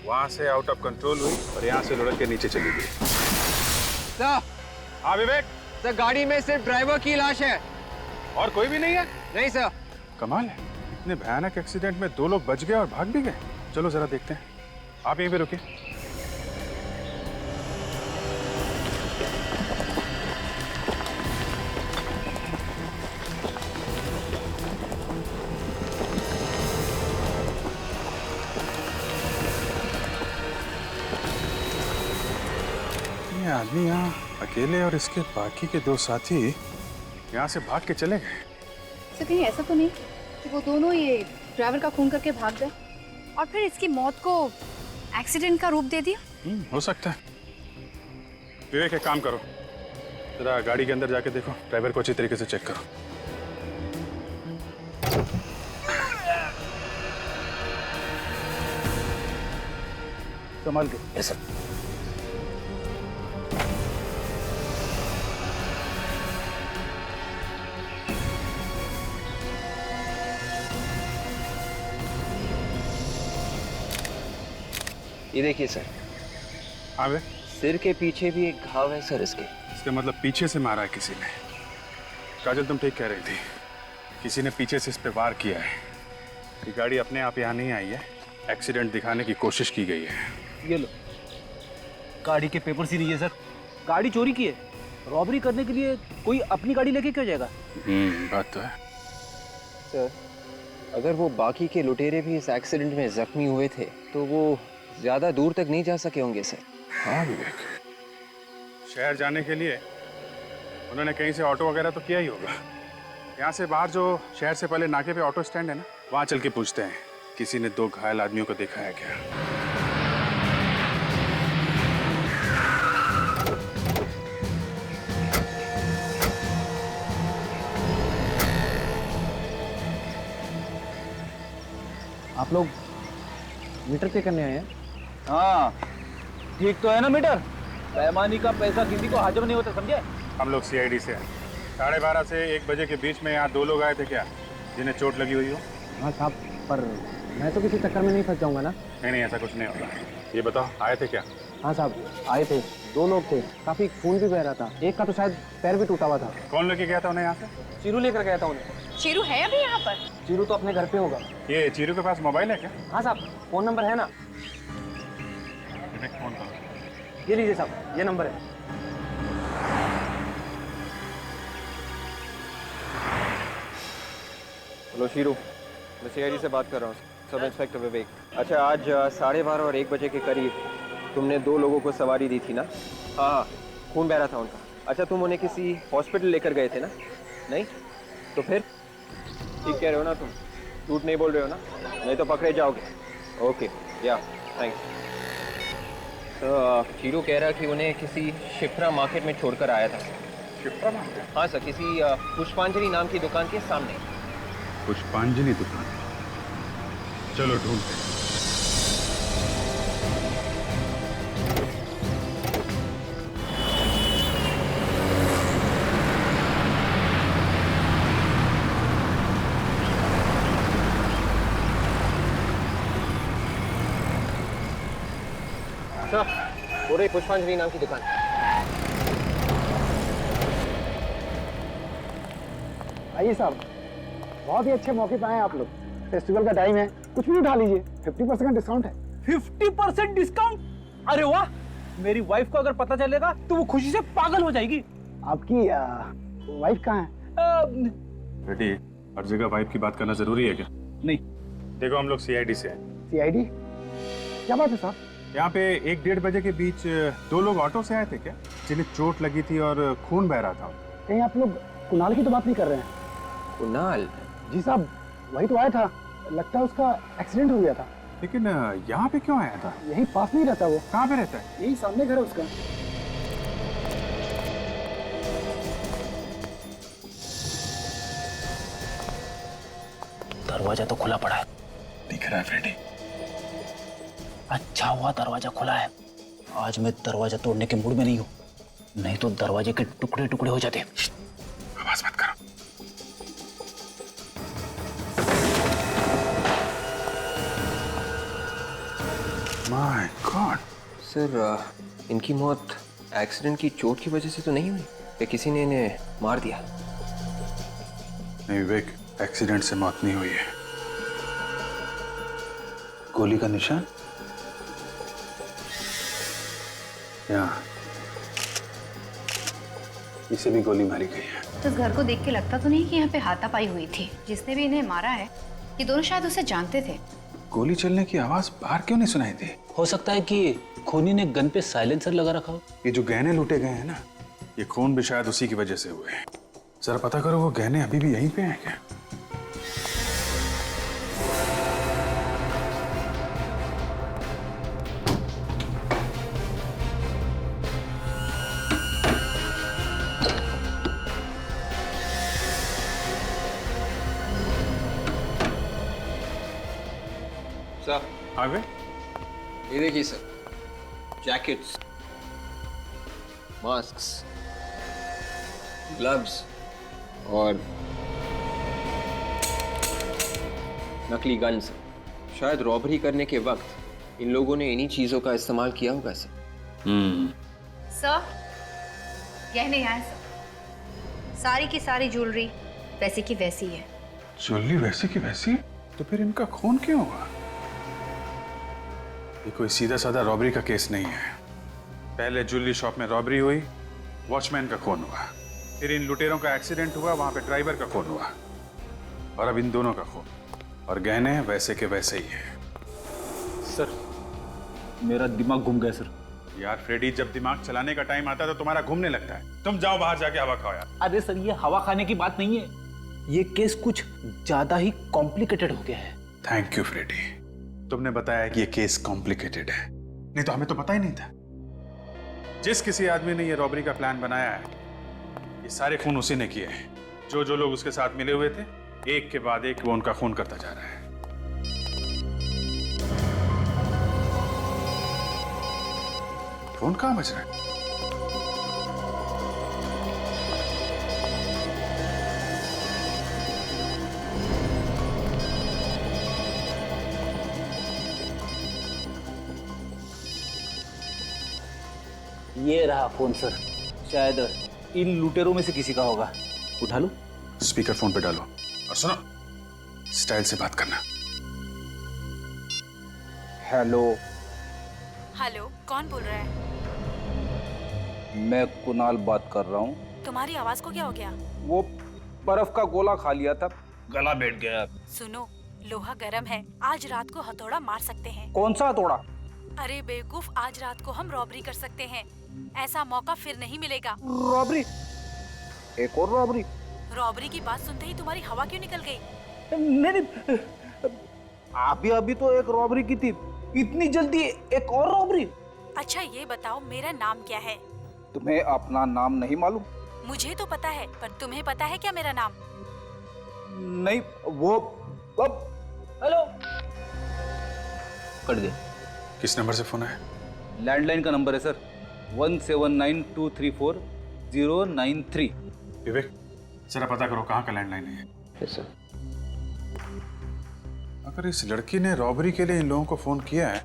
वहां से आउट ऑफ कंट्रोल हुई और यहाँ से लुढ़क के नीचे चली गई। सर, हाँ विवेक? सर गाड़ी में सिर्फ ड्राइवर की लाश है और कोई भी नहीं है? नहीं सर। कमाल है, इतने भयानक एक्सीडेंट में 2 लोग बच गए और भाग भी गए। चलो जरा देखते हैं, आप यहीं पे रुकिए। ये आदमी यहाँ अकेले और इसके बाकी के 2 साथी यहाँ से भाग के चले गए। सर कहीं ऐसा तो नहीं कि वो दोनों ये ड्राइवर का खून करके भाग गए और फिर इसकी मौत को एक्सीडेंट का रूप दे दिया? हो सकता है। विवेक एक काम करो, जरा गाड़ी के अंदर जाके देखो, ड्राइवर को अच्छी तरीके से चेक करो। संभाल के। ऐसा ये देखिए सर। हाँ वे? सिर के पीछे भी एक घाव है सर इसके। इसका मतलब पीछे से मारा है किसी ने। काजल तुम ठीक कह रही थी, किसी ने पीछे से इस पे वार किया है। ये गाड़ी अपने आप यहाँ नहीं आई है, एक्सीडेंट दिखाने की कोशिश की गई है। ये लो, गाड़ी के पेपर ही नहीं है सर। गाड़ी चोरी की है, रॉबरी करने के लिए कोई अपनी गाड़ी लेके क्यों जाएगा? बात तो है। सर अगर वो बाकी के लुटेरे भी इस एक्सीडेंट में जख्मी हुए थे तो वो ज्यादा दूर तक नहीं जा सके होंगे सर। हाँ विवेक, शहर जाने के लिए उन्होंने कहीं से ऑटो वगैरह तो किया ही होगा। यहाँ से बाहर जो शहर से पहले नाके पे ऑटो स्टैंड है ना, वहाँ चल के पूछते हैं किसी ने 2 घायल आदमियों को देखा है क्या। आप लोग मीटर पे करने आए हैं? हाँ ठीक तो है ना मीटर? बेईमानी का पैसा किसी को हाजिर नहीं होता, समझे? हम लोग CID से हैं। 12:30 से 1 बजे के बीच में यहाँ 2 लोग आए थे क्या, जिन्हें चोट लगी हुई हो? हाँ साहब, पर मैं तो किसी चक्कर में नहीं फंस जाऊंगा ना? नहीं नहीं, ऐसा कुछ नहीं होगा। ये बताओ आए थे क्या? हाँ साहब आए थे, 2 लोग थे, काफी खून भी बह रहा था, एक का तो शायद पैर भी टूटा हुआ था। कौन लेके गया था उन्हें यहाँ से? चीरू लेकर गया था उन्हें। चीरू है अभी यहाँ पर? चीरू तो अपने घर पे होगा। ये चीरू के पास मोबाइल है क्या? हाँ साहब, फोन नंबर है ना? फोन करो। ये लीजिए साहब, ये नंबर है। हेलो शीरू, मैं सीआईडी से बात कर रहा हूँ, सब इंस्पेक्टर विवेक। अच्छा, आज 12:30 और 1 बजे के करीब तुमने 2 लोगों को सवारी दी थी ना? हाँ, खून बह रहा था उनका। अच्छा, तुम उन्हें किसी हॉस्पिटल लेकर गए थे ना? नहीं? तो फिर ठीक कह रहे हो ना तुम? झूठ नहीं बोल रहे हो ना? नहीं तो पकड़े जाओगे। ओके, या थैंक्स। तो शीरू कह रहा कि उन्हें किसी शिप्रा मार्केट में छोड़कर आया था। शिप्रा मार्केट? हाँ सर, किसी पुष्पांजलि नाम की दुकान के सामने। पुष्पांजलि दुकान? चलो ढूंढते हैं। सर, वो रही पुष्पांजलि नाम की दुकान। आइए साहब, बहुत ही अच्छे मौके पे आए आप लोग। फेस्टिवल का टाइम है, कुछ भी उठा लीजिए, 50% का डिस्काउंट है। 50% डिस्काउंट? अरे वाह, मेरी वाइफ को अगर पता चलेगा तो वो खुशी से पागल हो जाएगी। आपकी वाइफ कहाँ है? रेडी, हर जगह वाइफ की बात करना जरूरी है क्या? नहीं। देखो, हम लोग सीआईडी से हैं। सीआईडी? क्या बात है साहब? यहाँ पे 1-1:30 बजे के बीच 2 लोग ऑटो से आए थे क्या, जिन्हें चोट लगी थी और खून बह रहा था। कहीं आप लोग कुणाल की तो बात नहीं कर रहे हैं? कुणाल? जी साहब, वही तो आया था, लगता है उसका एक्सीडेंट हो गया था। लेकिन यहाँ पे क्यों आया था? यही पास नहीं रहता वो। कहाँ पे रहता है? यही सामने घर है उसका। दरवाजा तो खुला पड़ा है। दिख रहा है फ्रेडी? अच्छा हुआ दरवाजा खुला है। आज मैं दरवाजा तोड़ने के मूड में नहीं हूँ, नहीं तो दरवाजे के टुकड़े टुकड़े हो जाते। आवाज मत करो। My God. सर, इनकी मौत एक्सीडेंट की चोट की वजह से तो नहीं हुई या किसी ने इन्हें मार दिया? नहीं विवेक, एक्सीडेंट से मौत नहीं हुई है। गोली का निशान यहाँ, इसे भी गोली मारी गई है। तो इस घर को देख के लगता तो नहीं कि यहाँ पे हाथापाई हुई थी। जिसने भी इन्हें मारा है, ये दोनों शायद उसे जानते थे। गोली चलने की आवाज बाहर क्यों नहीं सुनाई दी? हो सकता है कि खूनी ने गन पे साइलेंसर लगा रखा हो। ये जो गहने लूटे गए हैं ना, ये खून भी शायद उसी की वजह से हुए हैं। जरा पता करो, वो गहने अभी भी यहीं पे हैं क्या? सर, आगे ये देखिए सर, जैकेट्स, मास्क्स, ग्लव्स और नकली गन्स। शायद रॉबरी करने के वक्त इन लोगों ने इन्हीं चीजों का इस्तेमाल किया होगा सर। सर, गहने यहाँ है सर। सारी की सारी ज्वेलरी वैसी की वैसी है। ज्वेलरी वैसी की वैसी? तो फिर इनका खून क्यों हुआ? ये कोई सीधा साधा रॉबरी का केस नहीं है। पहले ज्वेलरी शॉप में रॉबरी हुई, वॉचमैन का खून हुआ, फिर इन लुटेरों का एक्सीडेंट हुआ, वहां पे ड्राइवर का खून हुआ, और अब इन दोनों का खून। और गहने वैसे के वैसे ही है। सर, मेरा दिमाग घूम गया सर। यार फ्रेडी, जब दिमाग चलाने का टाइम आता है तो तुम्हारा घूमने लगता है। तुम जाओ बाहर जाके हवा खाओ यार। अरे सर, ये हवा खाने की बात नहीं है, ये केस कुछ ज्यादा ही कॉम्प्लिकेटेड हो गया है। थैंक यू फ्रेडी, तुमने बताया कि ये केस कॉम्प्लिकेटेड है, नहीं तो हमें तो पता ही नहीं था। जिस किसी आदमी ने ये रॉबरी का प्लान बनाया है, ये सारे खून उसी ने किए हैं। जो जो लोग उसके साथ मिले हुए थे, एक के बाद एक वो उनका खून करता जा रहा है। फोन कहाँ बज रहा है? ये रहा फोन सर, शायद इन लुटेरों में से किसी का होगा। उठा लो। स्पीकर फोन पे डालो और सुनो, स्टाइल से बात करना। हेलो। हेलो, कौन बोल रहा है? मैं कुणाल बात कर रहा हूँ। तुम्हारी आवाज को क्या हो गया? वो बर्फ का गोला खा लिया था, गला बैठ गया। सुनो, लोहा गर्म है, आज रात को हथौड़ा मार सकते हैं। कौन सा हथौड़ा? अरे बेवकूफ, आज रात को हम रॉबरी कर सकते हैं। ऐसा मौका फिर नहीं मिलेगा। रॉबरी? एक और रॉबरी? रॉबरी की बात सुनते ही तुम्हारी हवा क्यों निकल गई? नहीं, अभी तो एक रॉबरी की थी, इतनी जल्दी एक और रॉबरी? अच्छा ये बताओ, मेरा नाम क्या है? तुम्हें अपना नाम नहीं मालूम? मुझे तो पता है, पर तुम्हें पता है क्या मेरा नाम? नहीं, वो हेलो। कट गए। किस नंबर से फोन आया? लैंडलाइन का नंबर है सर, 1792340093। विवेक, जरा पता करो कहाँ का लैंडलाइन है। Yes sir. अगर इस लड़की ने रॉबरी के लिए इन लोगों को फोन किया है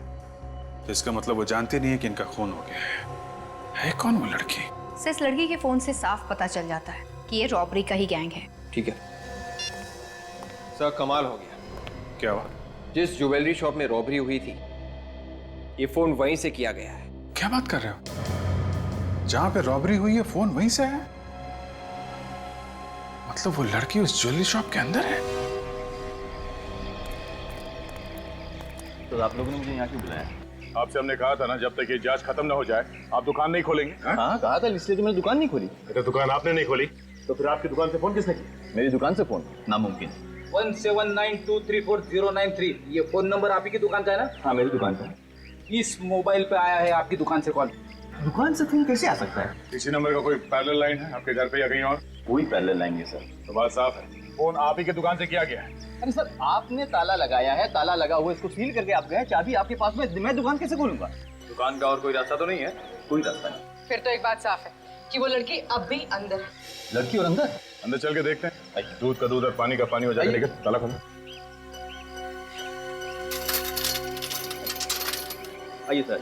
तो इसका मतलब वो जानती नहीं है कि इनका खून हो गया है कौन वो लड़की? सर, इस लड़की के फोन से साफ पता चल जाता है कि ये रॉबरी का ही गैंग है। ठीक है सर, कमाल हो गया। क्या हुआ? जिस ज्वेलरी शॉप में रॉबरी हुई थी, ये फोन वहीं से किया गया है। क्या बात कर रहे हो? जहां पे रॉबरी हुई है फोन वहीं से है? मतलब वो लड़की उस ज्वेलरी शॉप के अंदर है? तो आप लोगों ने मुझे यहाँ क्यों बुलाया? आपसे हमने कहा था ना, जब तक ये जांच खत्म ना हो जाए आप दुकान नहीं खोलेंगे। हाँ कहा था, इसलिए तो मैंने दुकान नहीं खोली। तो दुकान आपने नहीं खोली तो फिर आपकी दुकान से फोन किसने किया? मेरी दुकान से फोन? नामुमकिन। 1792340093, ये फोन नंबर आप ही की दुकान का है ना? हाँ मेरी दुकान का। इस मोबाइल पे आया है आपकी दुकान से कॉल। दुकान से फोन कैसे आ सकता है? इसी नंबर का कोई पैरेलल लाइन है आपके घर पे या कहीं और? कोई पैरेलल लाइन नहीं सर। तो बात साफ है, फोन आप ही की दुकान से किया गया है। अरे सर, आपने ताला लगाया है, ताला लगा हुआ इसको सील करके आप गए, चाबी आपके पास में, मैं दुकान कैसे खोलूंगा? दुकान का और कोई रास्ता तो नहीं है? कोई रास्ता नहीं। फिर तो एक बात साफ है कि वो लड़की अब भी अंदर है। लड़की और अंदर? अंदर चल के देखते हैं। दूध का दूध और पानी का पानी हो जाएगा। लेकिन ताला खोलो। आइए सर,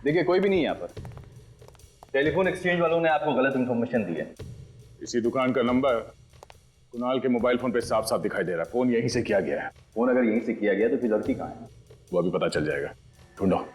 देखिए कोई भी नहीं है यहाँ पर। टेलीफोन एक्सचेंज वालों ने आपको गलत इंफॉर्मेशन दी है। इसी दुकान का नंबर कुणाल के मोबाइल फोन पे साफ साफ दिखाई दे रहा है। फोन यहीं से किया गया है। फोन अगर यहीं से किया गया तो फिर लड़की कहाँ है? वो अभी पता चल जाएगा, ढूंढो।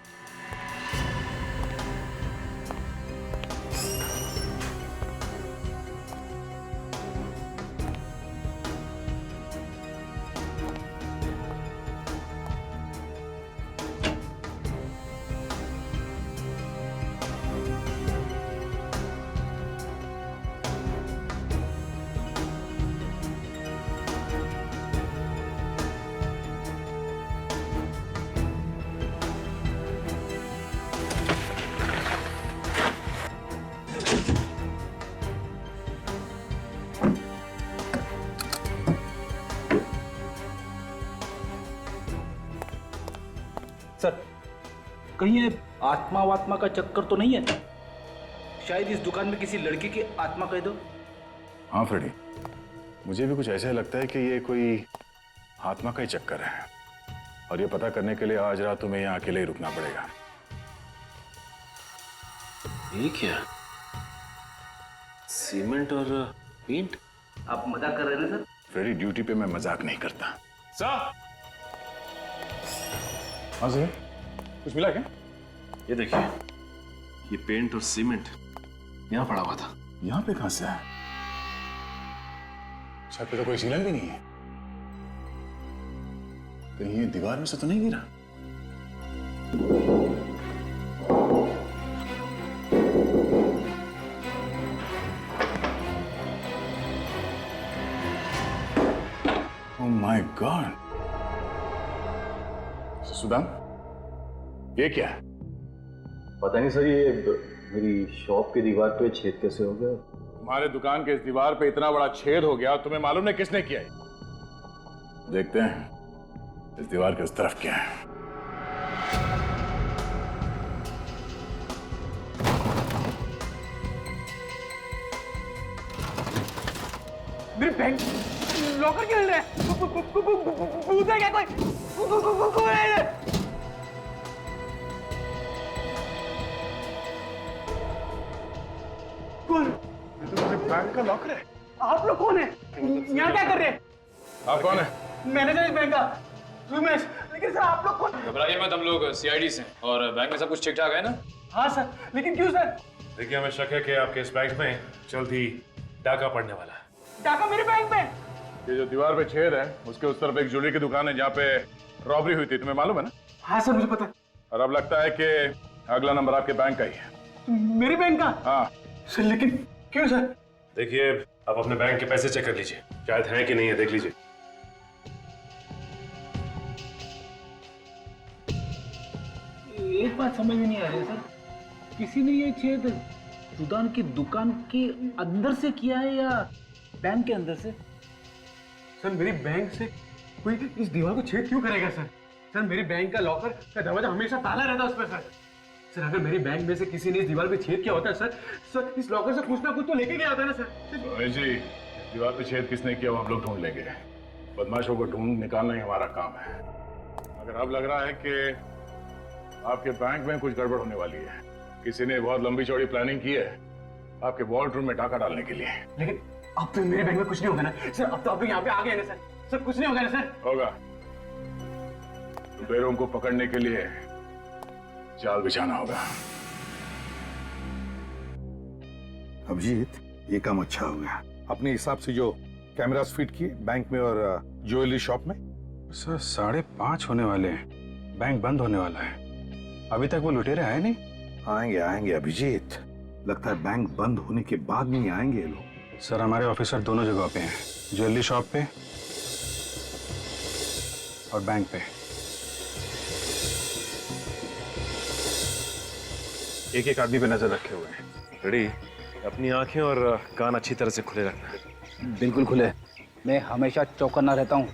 सर, कहीं ये आत्मा वात्मा का चक्कर तो नहीं है? शायद इस दुकान में किसी लड़की की आत्मा कह दो। हाँ फ्रेडी, मुझे भी कुछ ऐसा लगता है कि ये कोई आत्मा का ही चक्कर है, और ये पता करने के लिए आज रात तुम्हें यहाँ अकेले ही रुकना पड़ेगा। ये क्या? सीमेंट और पेंट? आप मजाक कर रहे हैं सर? फ्रेडी, ड्यूटी पे मैं मजाक नहीं करता। सर, हाँ सर, कुछ मिला क्या? ये देखिए, ये पेंट और सीमेंट यहाँ पड़ा हुआ था। यहाँ पे कहां से आया? छत पे तो कोई सीलन भी नहीं है। कहीं ये दीवार में से तो नहीं गिरा? Oh my God. सुदाम, ये क्या है? पता नहीं सर, ये मेरी शॉप की दीवार पे छेद कैसे हो गया? तुम्हारे दुकान के इस दीवार पे इतना बड़ा छेद हो गया, तुम्हें मालूम नहीं किसने किया है? देखते हैं इस दीवार के उस तरफ क्या है। मेरे बैंक लॉकर क्यों हिल रहा है? भूत है क्या कोई? कौन? ये तो मेरे बैंक का लॉकर है। आप लोग कौन है? यहाँ क्या कर रहे हैं? आप कौन है? मैनेजर इस बैंक का, रमेश। लेकिन सर आप लोग कौन? घबराइए मत, हम लोग सीआईडी से हैं और बैंक में सब कुछ ठीक ठाक है ना? हाँ सर, लेकिन क्यों सर? देखिए, हमें शक है कि आपके इस बैंक में जल्द ही डाका पड़ने वाला है। डाका मेरे बैंक में? ये जो दीवार पे छेद है उसके उस तरफ एक ज्वेलरी की दुकान है जहाँ पे रॉबरी हुई थी, तुम्हें मालूम है ना? हाँ सर, मुझे पता है। और अब लगता है कि अगला नंबर आपके बैंक का ही है। मेरे बैंक का? हाँ सर, लेकिन क्यों सर? देखिए, आप अपने बैंक के पैसे चेक कर लीजिए, शायद है कि नहीं है, देख लीजिए। एक बात समझ में नहीं आ रही सर, किसी ने ये छेद रुदान की दुकान के अंदर से किया है या बैंक के अंदर से? सर, मेरी बैंक से कोई इस दीवार को छेद क्यों करेगा सर? सर, मेरी बैंक का लॉकर का दरवाजा हमेशा ताला रहता है उसमें सर। सर, अगर मेरी बैंक में से किसी ने इस दीवार पे छेद किया होता है सर इस लॉकर से कुछ ना कुछ तो लेके गया होता है ना सर। रमेश जी, दीवार पे छेद किसने किया वो हम लोग ढूंढ लेंगे। बदमाशों को ढूंढ निकालना ही हमारा काम है। अगर अब लग रहा है कि आपके बैंक में कुछ गड़बड़ होने वाली है, किसी ने बहुत लंबी चौड़ी प्लानिंग की है आपके वॉल्ट रूम में डाका डालने के लिए। लेकिन अब तो मेरे बैंक में कुछ नहीं होगा ना सर? अब तो आप लोग यहाँ पे आ गए ना सर? सर, कुछ नहीं होगा ना सर? होगा। लुटेरों को पकड़ने के लिए जाल बिछाना होगा। अभिजीत, ये काम अच्छा हो गया। अपने हिसाब से जो कैमरास फिट किए बैंक में और ज्वेलरी शॉप में। सर 5:30 होने वाले हैं, बैंक बंद होने वाला है, अभी तक वो लुटेरे आए नहीं। आएंगे आएंगे अभिजीत, लगता है बैंक बंद होने के बाद नहीं आएंगे ये लोग। सर, हमारे ऑफिसर दोनों जगह पे हैं, ज्वेलरी शॉप पे और बैंक पे। एक एक आदमी पे नजर रखे हुए हैं। रेडी, अपनी आंखें और कान अच्छी तरह से खुले रखना। बिल्कुल खुले। मैं हमेशा चौकन्ना रहता हूँ।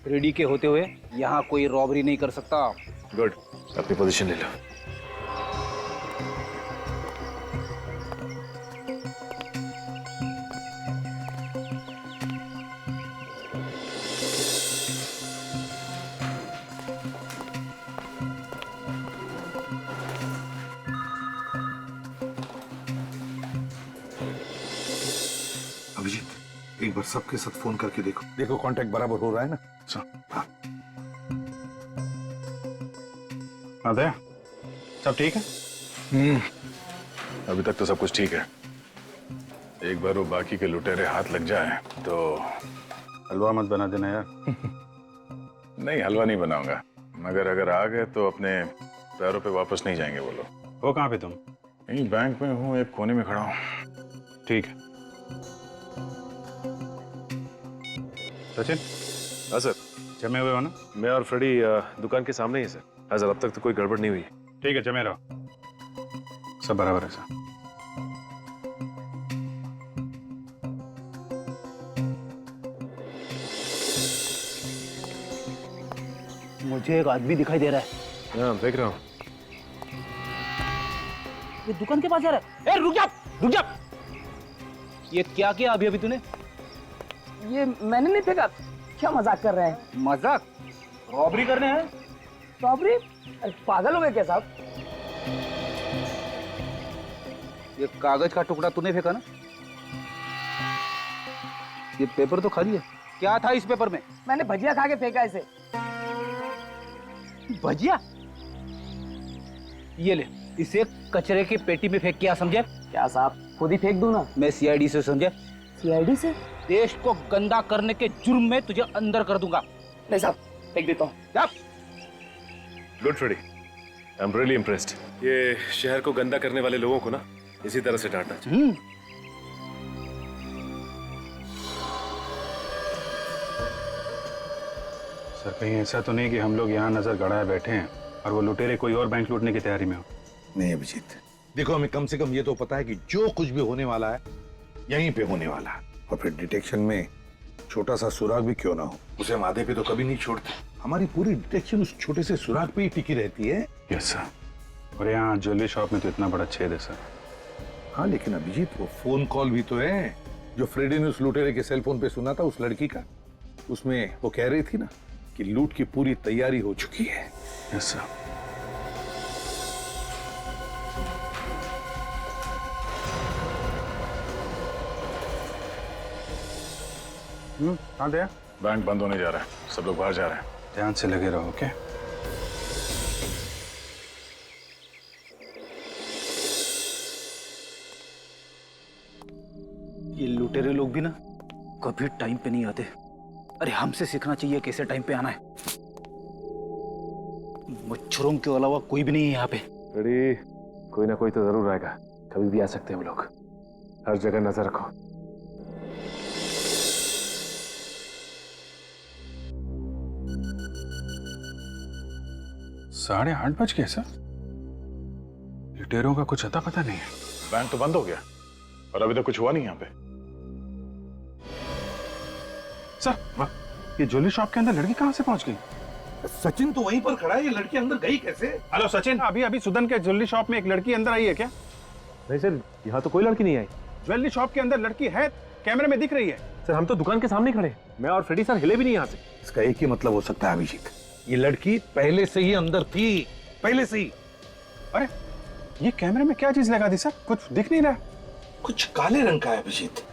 रेडी के होते हुए यहाँ कोई रॉबरी नहीं कर सकता। गुड, अपनी पोजीशन ले लो। अभिजीत, एक बार सबके साथ फोन करके देखो कांटेक्ट बराबर हो रहा है ना? हाँ। अदय, सब ठीक है? अभी तक तो सब कुछ ठीक है। एक बार वो बाकी के लुटेरे हाथ लग जाए तो हलवा मत बना देना यार। नहीं, हलवा नहीं बनाऊंगा, मगर अगर आ गए तो अपने पैरों पे वापस नहीं जाएंगे वो लोग। हो कहाँ पे तुम? यहीं बैंक में हूँ, एक कोने में खड़ा हूँ। ठीक है सचिन। हाँ सर। जमे हुए हो ना? मैं और फ्रेडी दुकान के सामने ही सर। हाँ सर, अब तक तो कोई गड़बड़ नहीं हुई। ठीक है, जमे रहो, सब बराबर है सर। मुझे एक आदमी दिखाई दे रहा है। हाँ, देख रहा हूँ। ये दुकान के पास जा रहा है। ए, रुक जा, रुक जा। ये क्या किया अभी अभी तूने? ये मैंने नहीं फेंका। क्या मजाक कर रहे हैं? मजाक? रॉबरी करने हैं? रॉबरी? पागल हो गए क्या साहब? ये कागज का टुकड़ा तूने फेंका ना? ये पेपर तो खाली है। क्या था इस पेपर में? मैंने भजिया खा के फेंका इसे। भजिया? ये ले, इसे कचरे की पेटी में फेंक, क्या समझे? क्या साहब, खुद ही फेंक दूं ना? मैं सीआईडी से, समझे? सीआईडी से? देश को गंदा करने के जुर्म में तुझे अंदर कर दूंगा। नहीं साहब, फेंक देता हूँ। Good Freddy, I am really impressed. ये शहर को गंदा करने वाले लोगों को ना इसी तरह से डांटना चाहिए। सर, कहीं ऐसा तो नहीं कि हम लोग यहाँ नजर गड़ाए बैठे हैं और वो लुटेरे कोई और बैंक लूटने की तैयारी में हो? नहीं अभिजीत, देखो हमें कम से कम ये तो पता है कि जो कुछ भी होने वाला है यहीं पे होने वाला है। और फिर डिटेक्शन में छोटा सा सुराग भी क्यों ना हो, उसे हम आधे पे तो कभी नहीं छोड़ते। हमारी पूरी डिटेक्शन उस छोटे से सुराग पे ही टिकी रहती है। Yes sir. और यहाँ ज्वेलरी शॉप में तो इतना बड़ा छेद है सर। हाँ, लेकिन अभिजीत वो फोन कॉल भी तो है जो फ्रेडी ने उस लुटेरे के सेलफोन पे सुना था, उस लड़की का। उसमें वो कह रही थी ना कि लूट की पूरी तैयारी हो चुकी है। Yes sir. कहाँ दे? बैंक बंद होने जा रहा है, सब लोग बाहर जा रहे हैं, ध्यान से लगे रहो। ओके? ये लुटेरे लोग भी ना कभी टाइम पे नहीं आते। अरे हमसे सीखना चाहिए कैसे टाइम पे आना है। मच्छरों के अलावा कोई भी नहीं है यहाँ पे। रेडी, कोई ना कोई तो जरूर आएगा, कभी भी आ सकते हैं वो लोग। हर जगह नजर रखो। साढ़े 8 बज गए सर। लुटेरों का कुछ अता पता नहीं है। बैंक तो बंद हो गया और अभी तक कुछ हुआ नहीं यहाँ पे। सर, ये ज्वेलरी शॉप के अंदर लड़की कहाँ से पहुंच गई? सचिन तो वहीं पर खड़ा है, ये लड़की अंदर गई कैसे? हेलो सचिन, अभी सुदन के ज्वेलरी शॉप में एक लड़की अंदर आई है क्या? नहीं सर, यहाँ तो कोई लड़की नहीं आई। ज्वेलरी शॉप के अंदर लड़की है, कैमरे में दिख रही है। सर हम तो दुकान के सामने खड़े, मैं और फ्रेडी सर हिले भी नहीं यहाँ से। इसका एक ही मतलब हो सकता है अभिजीत, ये लड़की पहले से ही अंदर थी, पहले से ही। अरे ये कैमरे में क्या चीज लगा दी सर? कुछ दिख नहीं रहा। कुछ काले रंग का है अभिजीत।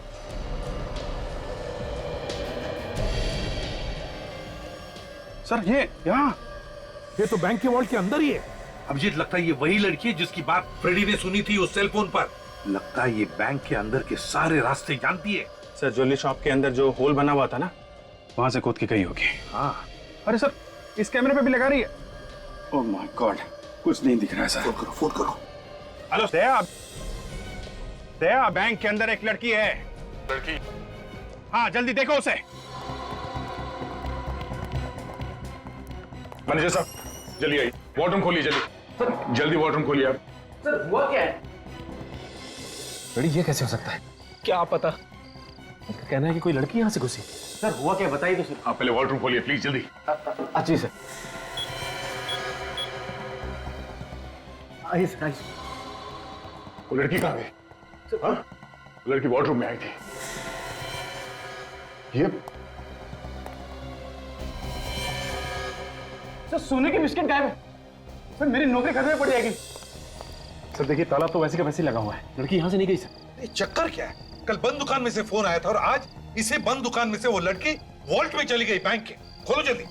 सर ये तो बैंक के वॉल्ट के अंदर ही है। अभिजीत, लगता है ये वही लड़की है जिसकी बात फ्रेडी ने सुनी थी उस सेल फोन पर। लगता है ये बैंक के अंदर के सारे रास्ते जानती है। सर ज्वेलरी शॉप के अंदर जो होल बना हुआ था ना, वहां से कूद के गई होगी। हाँ। अरे सर, इस कैमरे पे भी लगा रही है। ओह माय गॉड, कुछ नहीं दिख रहा है सर। फोन करो। हेलो दया, बैंक के अंदर एक लड़की है। लड़की? हाँ, जल्दी देखो उसे। मैनेजर साहब, जल्दी आइए, वॉर्डरूम खोलिए जल्दी। सर जल्दी वॉर्डरूम खोलिए आप। सर हुआ क्या है? रेडी, ये कैसे हो सकता है? क्या पता। उनका कहना है कि कोई लड़की यहाँ से घुसी। सर हुआ क्या, बताइए तो सर। आप पहले वॉर्डरूम खोलिए प्लीज, जल्दी। जी सर। आइए सर, आइए। वो लड़की कहाँ गई? हाँ? वो लड़की वॉर्डरूम में आई थी। ये सर सोने की बिस्किट गायब है। सर मेरी नौकरी खतरे में पड़ जाएगी। सर देखिए, ताला तो वैसे का वैसे ही लगा हुआ है, लड़की यहाँ से नहीं गई सर। ये चक्कर क्या है? कल बंद दुकान में से फोन आया था और आज इसे बंद दुकान में से वो लड़की वॉल्ट में चली गई बैंक के। खोलो जल्दी।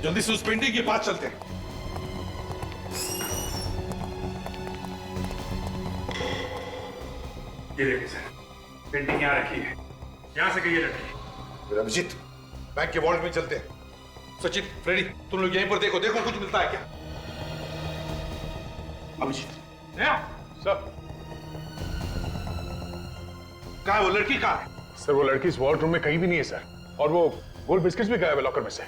जल्दी से उस पेंटिंग के पास चलते हैं। ये देखिए सर, पेंटिंग यहाँ रखी है, यहाँ से गई है लड़की। अभिजीत, बैंक के वॉल्ट में चलते हैं। सचिन, फ्रेडी, तुम लोग यहीं पर देखो कुछ मिलता है क्या? अभिजीत। सर कहाँ है वो लड़की? कहाँ है? सर वो लड़की इस वॉर्ड रूम में कहीं भी नहीं है सर, और वो गोल्ड बिस्किट्स भी गायब है लॉकर में से।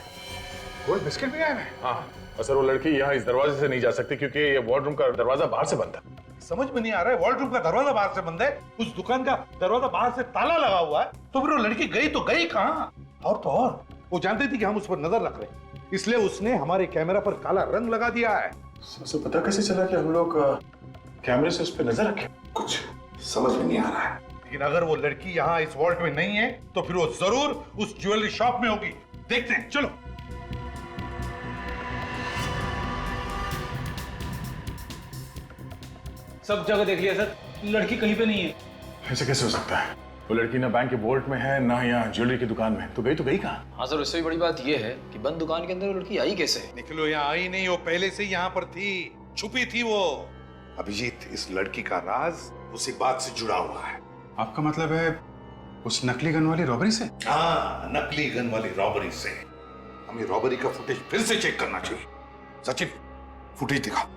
गोल्ड बिस्किट भी गायब है? हाँ, और सर वो लड़की यहाँ इस दरवाजे से नहीं जा सकती क्योंकि ये वॉर्ड रूम का दरवाजा बाहर से बंद है। समझ में नहीं आ रहा है, वॉल्ट रूम का दरवाजा बाहर से बंद है, उस दुकान का दरवाजा बाहर से ताला लगा हुआ है, तो फिर वो लड़की गई तो गई कहाँ? और तो और वो जानती थी कि हम उस पर नजर रख रहे हैं, इसलिए उसने हमारे कैमरा पर काला रंग लगा दिया है। सबसे पता कैसे चला कि हम लोग कैमरे से उस पर नजर रखें? कुछ समझ में नहीं आ रहा है, लेकिन अगर वो लड़की यहाँ इस वॉल्ट में नहीं है तो फिर वो जरूर उस ज्वेलरी शॉप में होगी। देखते हैं, चलो। सब जगह देख लिया सर, लड़की कहीं पे नहीं है। ऐसे कैसे हो सकता है? वो लड़की ना बैंक के वॉल्ट में है, ना यहाँ ज्वेलरी की दुकान में। तो गई कहाँ? हाँ सर, उससे भी बड़ी बात ये है कि बंद दुकान के अंदर वो लड़की आई कैसे? निकलो, यहाँ आई नहीं, वो पहले से यहाँ पर थी, छुपी थी वो। अभिजीत, इस लड़की का राज उसी बात से जुड़ा हुआ है। आपका मतलब है उस नकली गन वाली रॉबरी से? हाँ, नकली गन वाली रॉबरी से। हमें रॉबरी का फुटेज फिर से चेक करना चाहिए। सचिन, फुटेज दिखा।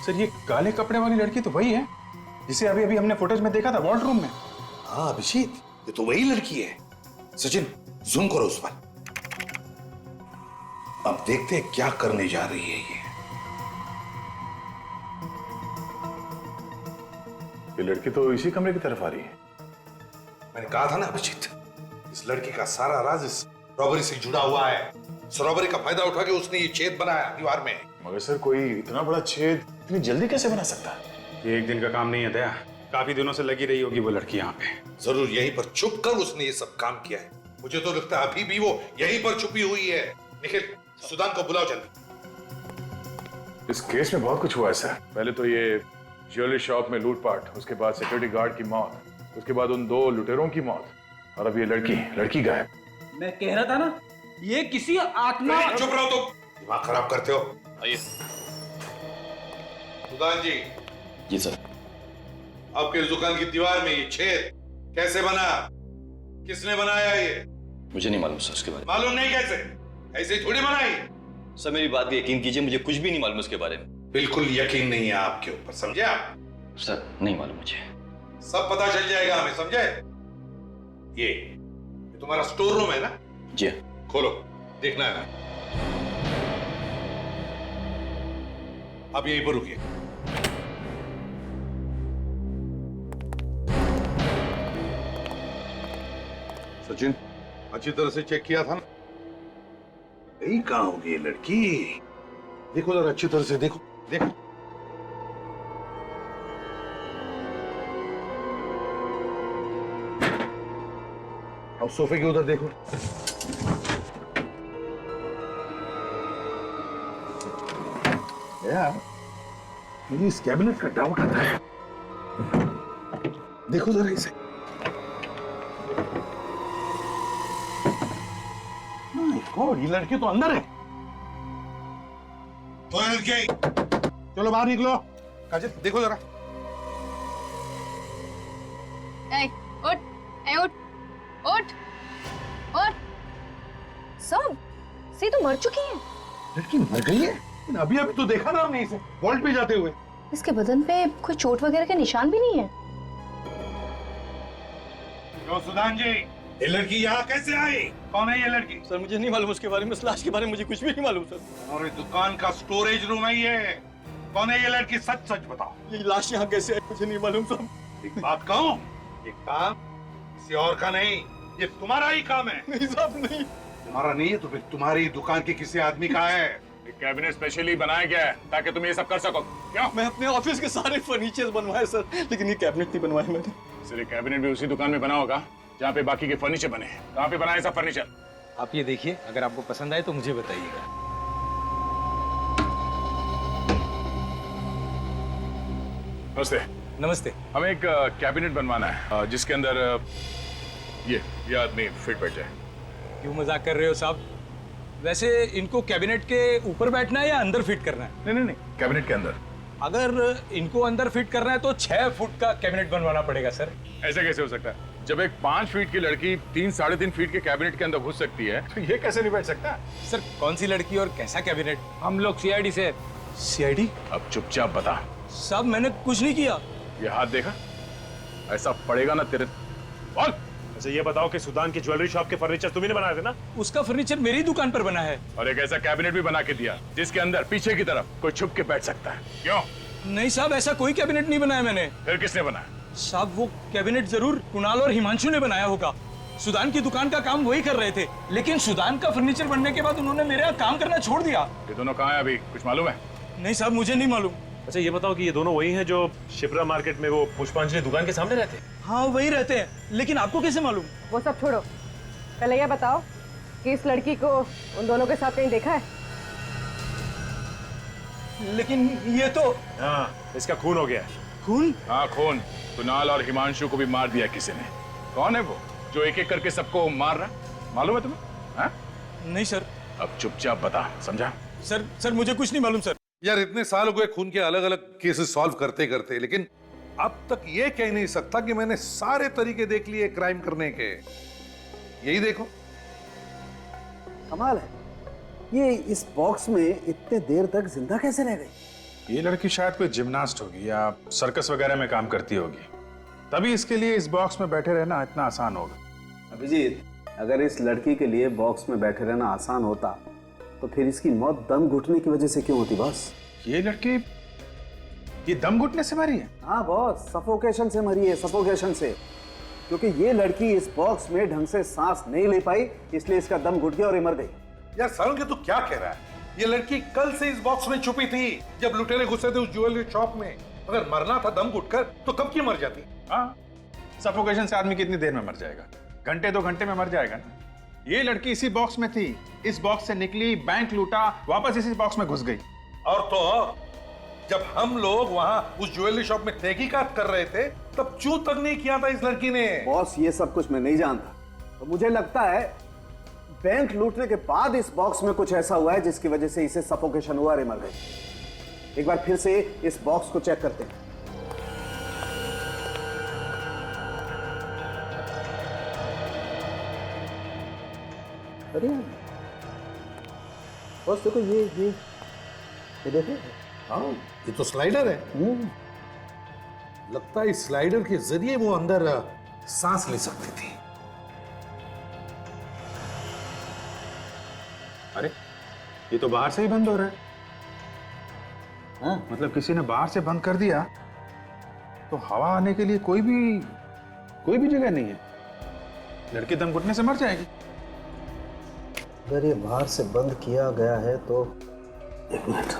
सर ये काले कपड़े वाली लड़की तो वही है जिसे अभी अभी हमने फुटेज में देखा था वॉल्ट रूम में। हाँ अभिजीत, ये तो वही लड़की है। सचिन, जूम करो उस पर। अब देखते हैं क्या करने जा रही है ये लड़की तो इसी कमरे की तरफ आ रही है। मैंने कहा था ना अभिजीत, इस लड़की का सारा राज इस रॉबरी से जुड़ा हुआ है। इस रॉबरी का फायदा उठा के उसने ये छेद बनाया दीवार में। मगर सर कोई इतना बड़ा छेद इतनी जल्दी कैसे बना सकता है? ये एक दिन का काम नहीं है दया, काफी दिनों से लगी रही होगी वो लड़की यहाँ पे। जरूर यहीं पर छुप कर उसने ये सब काम किया है। मुझे तो लगता है अभी भी वो यहीं पर छुपी हुई है। निखिल, सुदान को बुलाओ जल्दी। इस केस में बहुत कुछ हुआ है सर। पहले तो ये ज्वेलरी शॉप में लूटपाट, उसके बाद सिक्योरिटी गार्ड की मौत, उसके बाद उन 2 लुटेरों की मौत, और अब ये लड़की गायब। मैं कह रहा था ना, ये किसी आत्मा। चुप रहो तुम, दिमाग खराब करते हो। आइए। सुदान जी। जी सर। आपके दुकान की दीवार में ये छेद कैसे बना? किसने बनाया ये? मुझे नहीं मालूम सर उसके बारे में। मालूम नहीं कैसे? ऐसे ही थोड़ी बनाई। सर मेरी बात पे यकीन कीजिए, मुझे कुछ भी नहीं मालूम उसके बारे में। बिल्कुल यकीन नहीं है आपके ऊपर, समझे आप? सर नहीं मालूम मुझे। सब पता चल जाएगा हमें, समझे? ये तुम्हारा स्टोर रूम है ना? जी। खोलो, देखना है ना। अब यहीं पर रुकिए। सचिन, अच्छी तरह से चेक किया था ना? यही कहाँ होगी ये लड़की? देखो जरा अच्छी तरह से, देखो देखो। अब सोफे के उधर देखो। यार, मुझे इस कैबिनेट का डाउट आता है। देखो जरा इसे। ये लड़की तो अंदर है। तो लड़के, चलो बाहर निकलो। काजल देखो जरा। उठ, उठ, उठ, उठ। सब सी तो मर चुकी है। लड़की मर गई है? अभी अभी तो देखा ना हमने इसे वॉल्ट पे जाते हुए। इसके बदन पे कोई चोट वगैरह के निशान भी नहीं है। क्यों सुदान जी, ये लड़की यहाँ कैसे आई? कौन है ये लड़की? सर मुझे नहीं मालूम उसके बारे में, इस लाश के बारे में मुझे कुछ भी नहीं मालूम सर। और ये दुकान का स्टोरेज रूम है ये। कौन है ये लड़की? सच सच बताओ। ये लाश यहाँ कैसे आई मुझे नहीं मालूम सर। एक बात कहूँ, ये काम किसी और का नहीं, ये तुम्हारा ही काम है। नहीं साहब नहीं। तुम्हारा नहीं है तो फिर तुम्हारी दुकान के किसी आदमी का है। कैबिनेट स्पेशली बनाया गया है ताकि तुम ये सब कर सको। क्यों? मैं अपने ऑफिस के सारे फर्नीचर बनवाए सर, लेकिन ये कैबिनेट नहीं बनवाए मैंने। सर ये कैबिनेट भी उसी दुकान में बना होगा जहाँ पे बाकी के फर्नीचर बने हैं। कहाँ पे बनाए सब फर्नीचर? आप ये देखिए, अगर आपको पसंद आए तो मुझे बताइएगा। नमस्ते। नमस्ते। हमें एक कैबिनेट बनवाना है जिसके अंदर ये आदमी फिट बैठ जाए। क्यों मजाक कर रहे हो साहब? वैसे इनको कैबिनेट के ऊपर बैठना है या अंदर फिट करना है? नहीं नहीं नहीं, कैबिनेट के अंदर। अगर इनको अंदर फिट करना है तो 6 फुट का कैबिनेट बनवाना पड़ेगा सर। ऐसा कैसे हो सकता है? जब एक 5 फीट की लड़की 3-3.5 फीट के कैबिनेट के अंदर घुस सकती है तो ये कैसे नहीं बैठ सकता? सर कौन सी लड़की और कैसा कैबिनेट? हम लोग सीआईडी से। सीआईडी? अब चुपचाप बता। साहब मैंने कुछ नहीं किया। ये हाथ देखा? ऐसा पड़ेगा ना तेरे। बोल। अच्छा ये बताओ कि सुदान की ज्वेलरी शॉप के फर्नीचर तुम्ही ने बनाए थे ना? उसका फर्नीचर मेरी दुकान पर बना है। और एक ऐसा कैबिनेट भी बना के दिया जिसके अंदर पीछे की तरफ कोई छुप के बैठ सकता है। क्यों? नहीं साहब, ऐसा कोई कैबिनेट नहीं बनाया मैंने। फिर किसने बनाया? साहब वो कैबिनेट जरूर कुणाल और हिमांशु ने बनाया होगा। सुदान की दुकान का काम वही कर रहे थे, लेकिन सुदान का फर्नीचर बनने के बाद उन्होंने मेरे यहाँ काम करना छोड़ दिया। ये दोनों कहाँ हैं अभी? कुछ मालूम है? नहीं साहब, मुझे नहीं मालूम। अच्छा ये बताओ कि ये दोनों वही हैं जो शिप्रा मार्केट में वो पुष्पांजलि दुकान के सामने रहते हैं? हाँ वही रहते हैं, लेकिन आपको कैसे मालूम? वो सब छोड़ो, पहले ये बताओ कि इस लड़की को उन दोनों के साथ कहीं देखा है? लेकिन ये तो। हाँ, इसका खून हो गया है। खून? हाँ खून। कुणाल और हिमांशु को भी मार दिया किसी ने। कौन है वो जो एक एक करके सबको मार रहा? मालूम है तुम्हें? हाँ? नहीं सर। अब चुपचाप बता, समझा? सर मुझे कुछ नहीं मालूम सर। यार इतने साल हो गए खून के अलग अलग केसेस सॉल्व करते करते, लेकिन अब तक ये कह नहीं सकता कि मैंने सारे तरीके देख लिए क्राइम करने के। यही देखो। कमाल है, ये इस बॉक्स में इतने देर तक जिंदा कैसे रह गई? ये लड़की शायद कोई जिम्नास्ट होगी या सर्कस वगैरह में काम करती होगी, तभी इसके लिए इस बॉक्स में बैठे रहना इतना आसान होगा। अभिजीत, अगर इस लड़की के लिए बॉक्स में बैठे रहना आसान होता तो फिर इसकी मौत दम घुटने की वजह से क्यों होती बॉस? ये लड़की ये दम घुटने से मरी है? हाँ बॉस, सफोकेशन से मरी है, सफोकेशन से। क्योंकि ये लड़की इस बॉक्स में ढंग से सांस नहीं ले पाई, इसलिए इसका दम घुट गया और ये मर गई। यार सारंग तू क्या कह रहा है? ये लड़की कल से इस बॉक्स में छुपी थी जब लुटेरे घुसे थे उस ज्वेलरी शॉप में। अगर मरना था दम घुटकर तो कब की मर जाती? हाँ, सफोकेशन से आदमी कितनी देर में मर जाएगा? घंटे 2 घंटे में मर जाएगा ना। ये लड़की इसी बॉक्स में थी, इस बॉक्स से निकली, बैंक लूटा, वापस इसी बॉक्स में घुस गई। और तो और, जब हम लोग वहां उस ज्वेलरी शॉप में तहकीकात कर रहे थे तब चूं तक नहीं किया था इस लड़की ने। बॉस ये सब कुछ मैं नहीं जानता, तो मुझे लगता है बैंक लूटने के बाद इस बॉक्स में कुछ ऐसा हुआ है जिसकी वजह से इसे सफोकेशन हुआ और मर गई। एक बार फिर से इस बॉक्स को चेक करते हैं। अरे बस देखो ये देखो, हाँ ये तो स्लाइडर है। लगता है इस स्लाइडर के जरिए वो अंदर सांस ले सकती थी। अरे ये तो बाहर से ही बंद हो रहा है। हाँ, मतलब किसी ने बाहर से बंद कर दिया तो हवा आने के लिए कोई भी जगह नहीं है। लड़की दम घुटने से मर जाएगी। अगर ये बाहर से बंद किया गया है तो एक मिनट,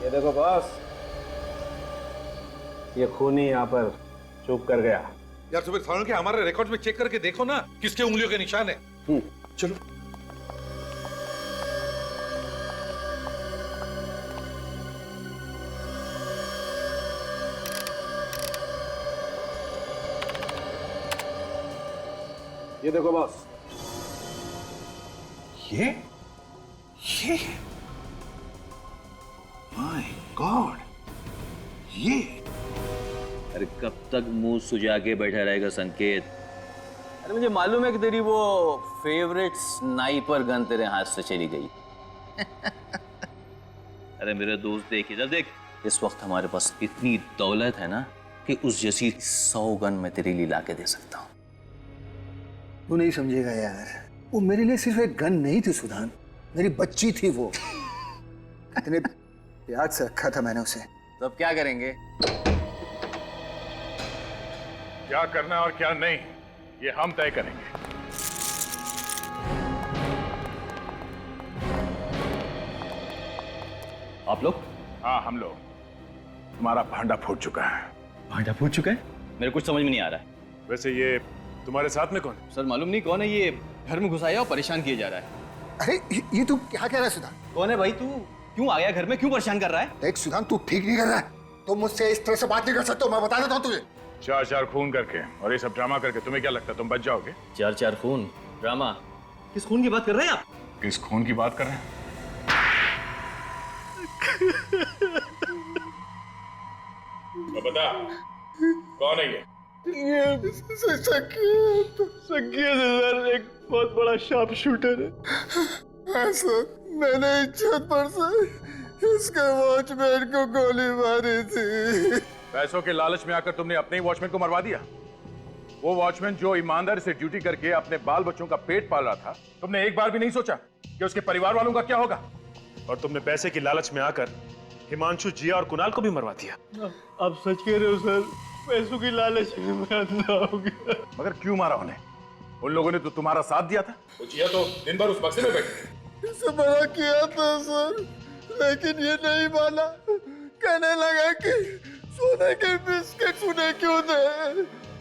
ये देखो बॉस, ये खूनी यहाँ पर चुप कर गया। यार सुबह थाने के हमारे रिकॉर्ड में चेक करके देखो ना किसके उंगलियों के निशान है। चलो ये देखो बॉस, ये माय गॉड, ये अरे कब तक मुंह सुजा के बैठा रहेगा संकेत? अरे मुझे मालूम है कि तेरी वो फेवरेट स्नाइपर गन तेरे हाथ से चली गई। अरे मेरे दोस्त देख इधर देख, इस वक्त हमारे पास इतनी दौलत है ना कि उस जैसी 100 गन मैं तेरे लिए लाके दे सकता हूँ। तू नहीं समझेगा यार, वो मेरे लिए सिर्फ एक गन नहीं थी सुधान, मेरी बच्ची थी वो। इतने प्यार से रखा था मैंने उसे। तो अब क्या करेंगे? क्या करना और क्या नहीं ये हम तय करेंगे। आप लोग? हाँ हम लोग। तुम्हारा भांडा फूट चुका है। भांडा फूट चुका है? मेरे कुछ समझ में नहीं आ रहा है। वैसे ये तुम्हारे साथ में कौन है? सर मालूम नहीं कौन है, ये घर में घुसाया और परेशान किया जा रहा है। अरे ये तू क्या कह रहा है सुधान? कौन है भाई तू? क्यों आ गया घर में? क्यों परेशान कर रहा है? देख सुधान, तू ठीक नहीं कर रहा है। तुम मुझसे इस तरह से बात नहीं कर सकते हो, मैं बता देता हूँ तुझे। 4 खून करके और ये सब ड्रामा करके तुम्हें क्या लगता है तुम बच जाओगे? 4 खून? ड्रामा? किस खून की बात कर रहे हैं आप? किस खून की बात कर रहे हैं? तो बता कौन है ये? संकेत सर एक बहुत बड़ा शार्प शूटर है। हाँ सर, मैंने इज्जत पर से इसके वॉचमैन को गोली मारी थी। पैसों के लालच में आकर तुमने अपने ही वॉचमैन को मरवा दिया। वो वॉचमैन जो ईमानदारी से ड्यूटी करके अपने बाल बच्चों का पेट पाल रहा था, तुमने एक बार भी नहीं सोचा कि उसके परिवार वालों का क्या होगा? और तुमने पैसे की लालच में आकर हिमांशु, जिया और कुणाल को भी मरवा दिया। आप सच कह रहे हो सर, पैसों की लालच में मैं अंधा हो गया। मगर क्यों मारा उन्हें? उन लोगों ने तो तुम्हारा साथ दिया था। वो जिया तो दिन भर उस बक्से में बैठी। इसे मना किया था सर, लेकिन ये नहीं माना। कहने लगा कि सोने के बिस्किट उन्हें क्यों दे,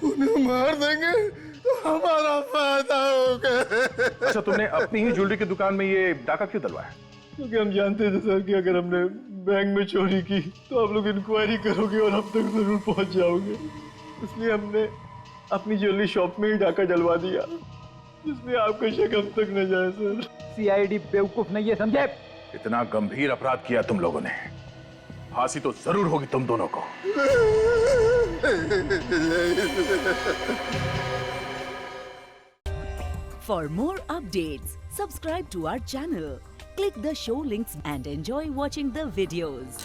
उन्हें मार देंगे तो हमारा फायदा होगा। अच्छा, तुमने अपनी ही ज्वेलरी की दुकान में ये डाका क्यों डलवाया? क्योंकि हम जानते थे सर कि अगर हमने बैंक में चोरी की तो आप लोग इंक्वायरी करोगे और हम तक जरूर पहुंच जाओगे। इसलिए हमने अपनी ज्वेलरी शॉप में ही डाका डलवा दिया, जिसमें आपका शक अब तक न जाए सर। सीआईडी बेवकूफ नहीं है, समझे? इतना गंभीर अपराध किया तुम लोगों ने, फांसी तो जरूर होगी तुम दोनों को। For more updates, subscribe to our channel, click the show links and enjoy watching the videos.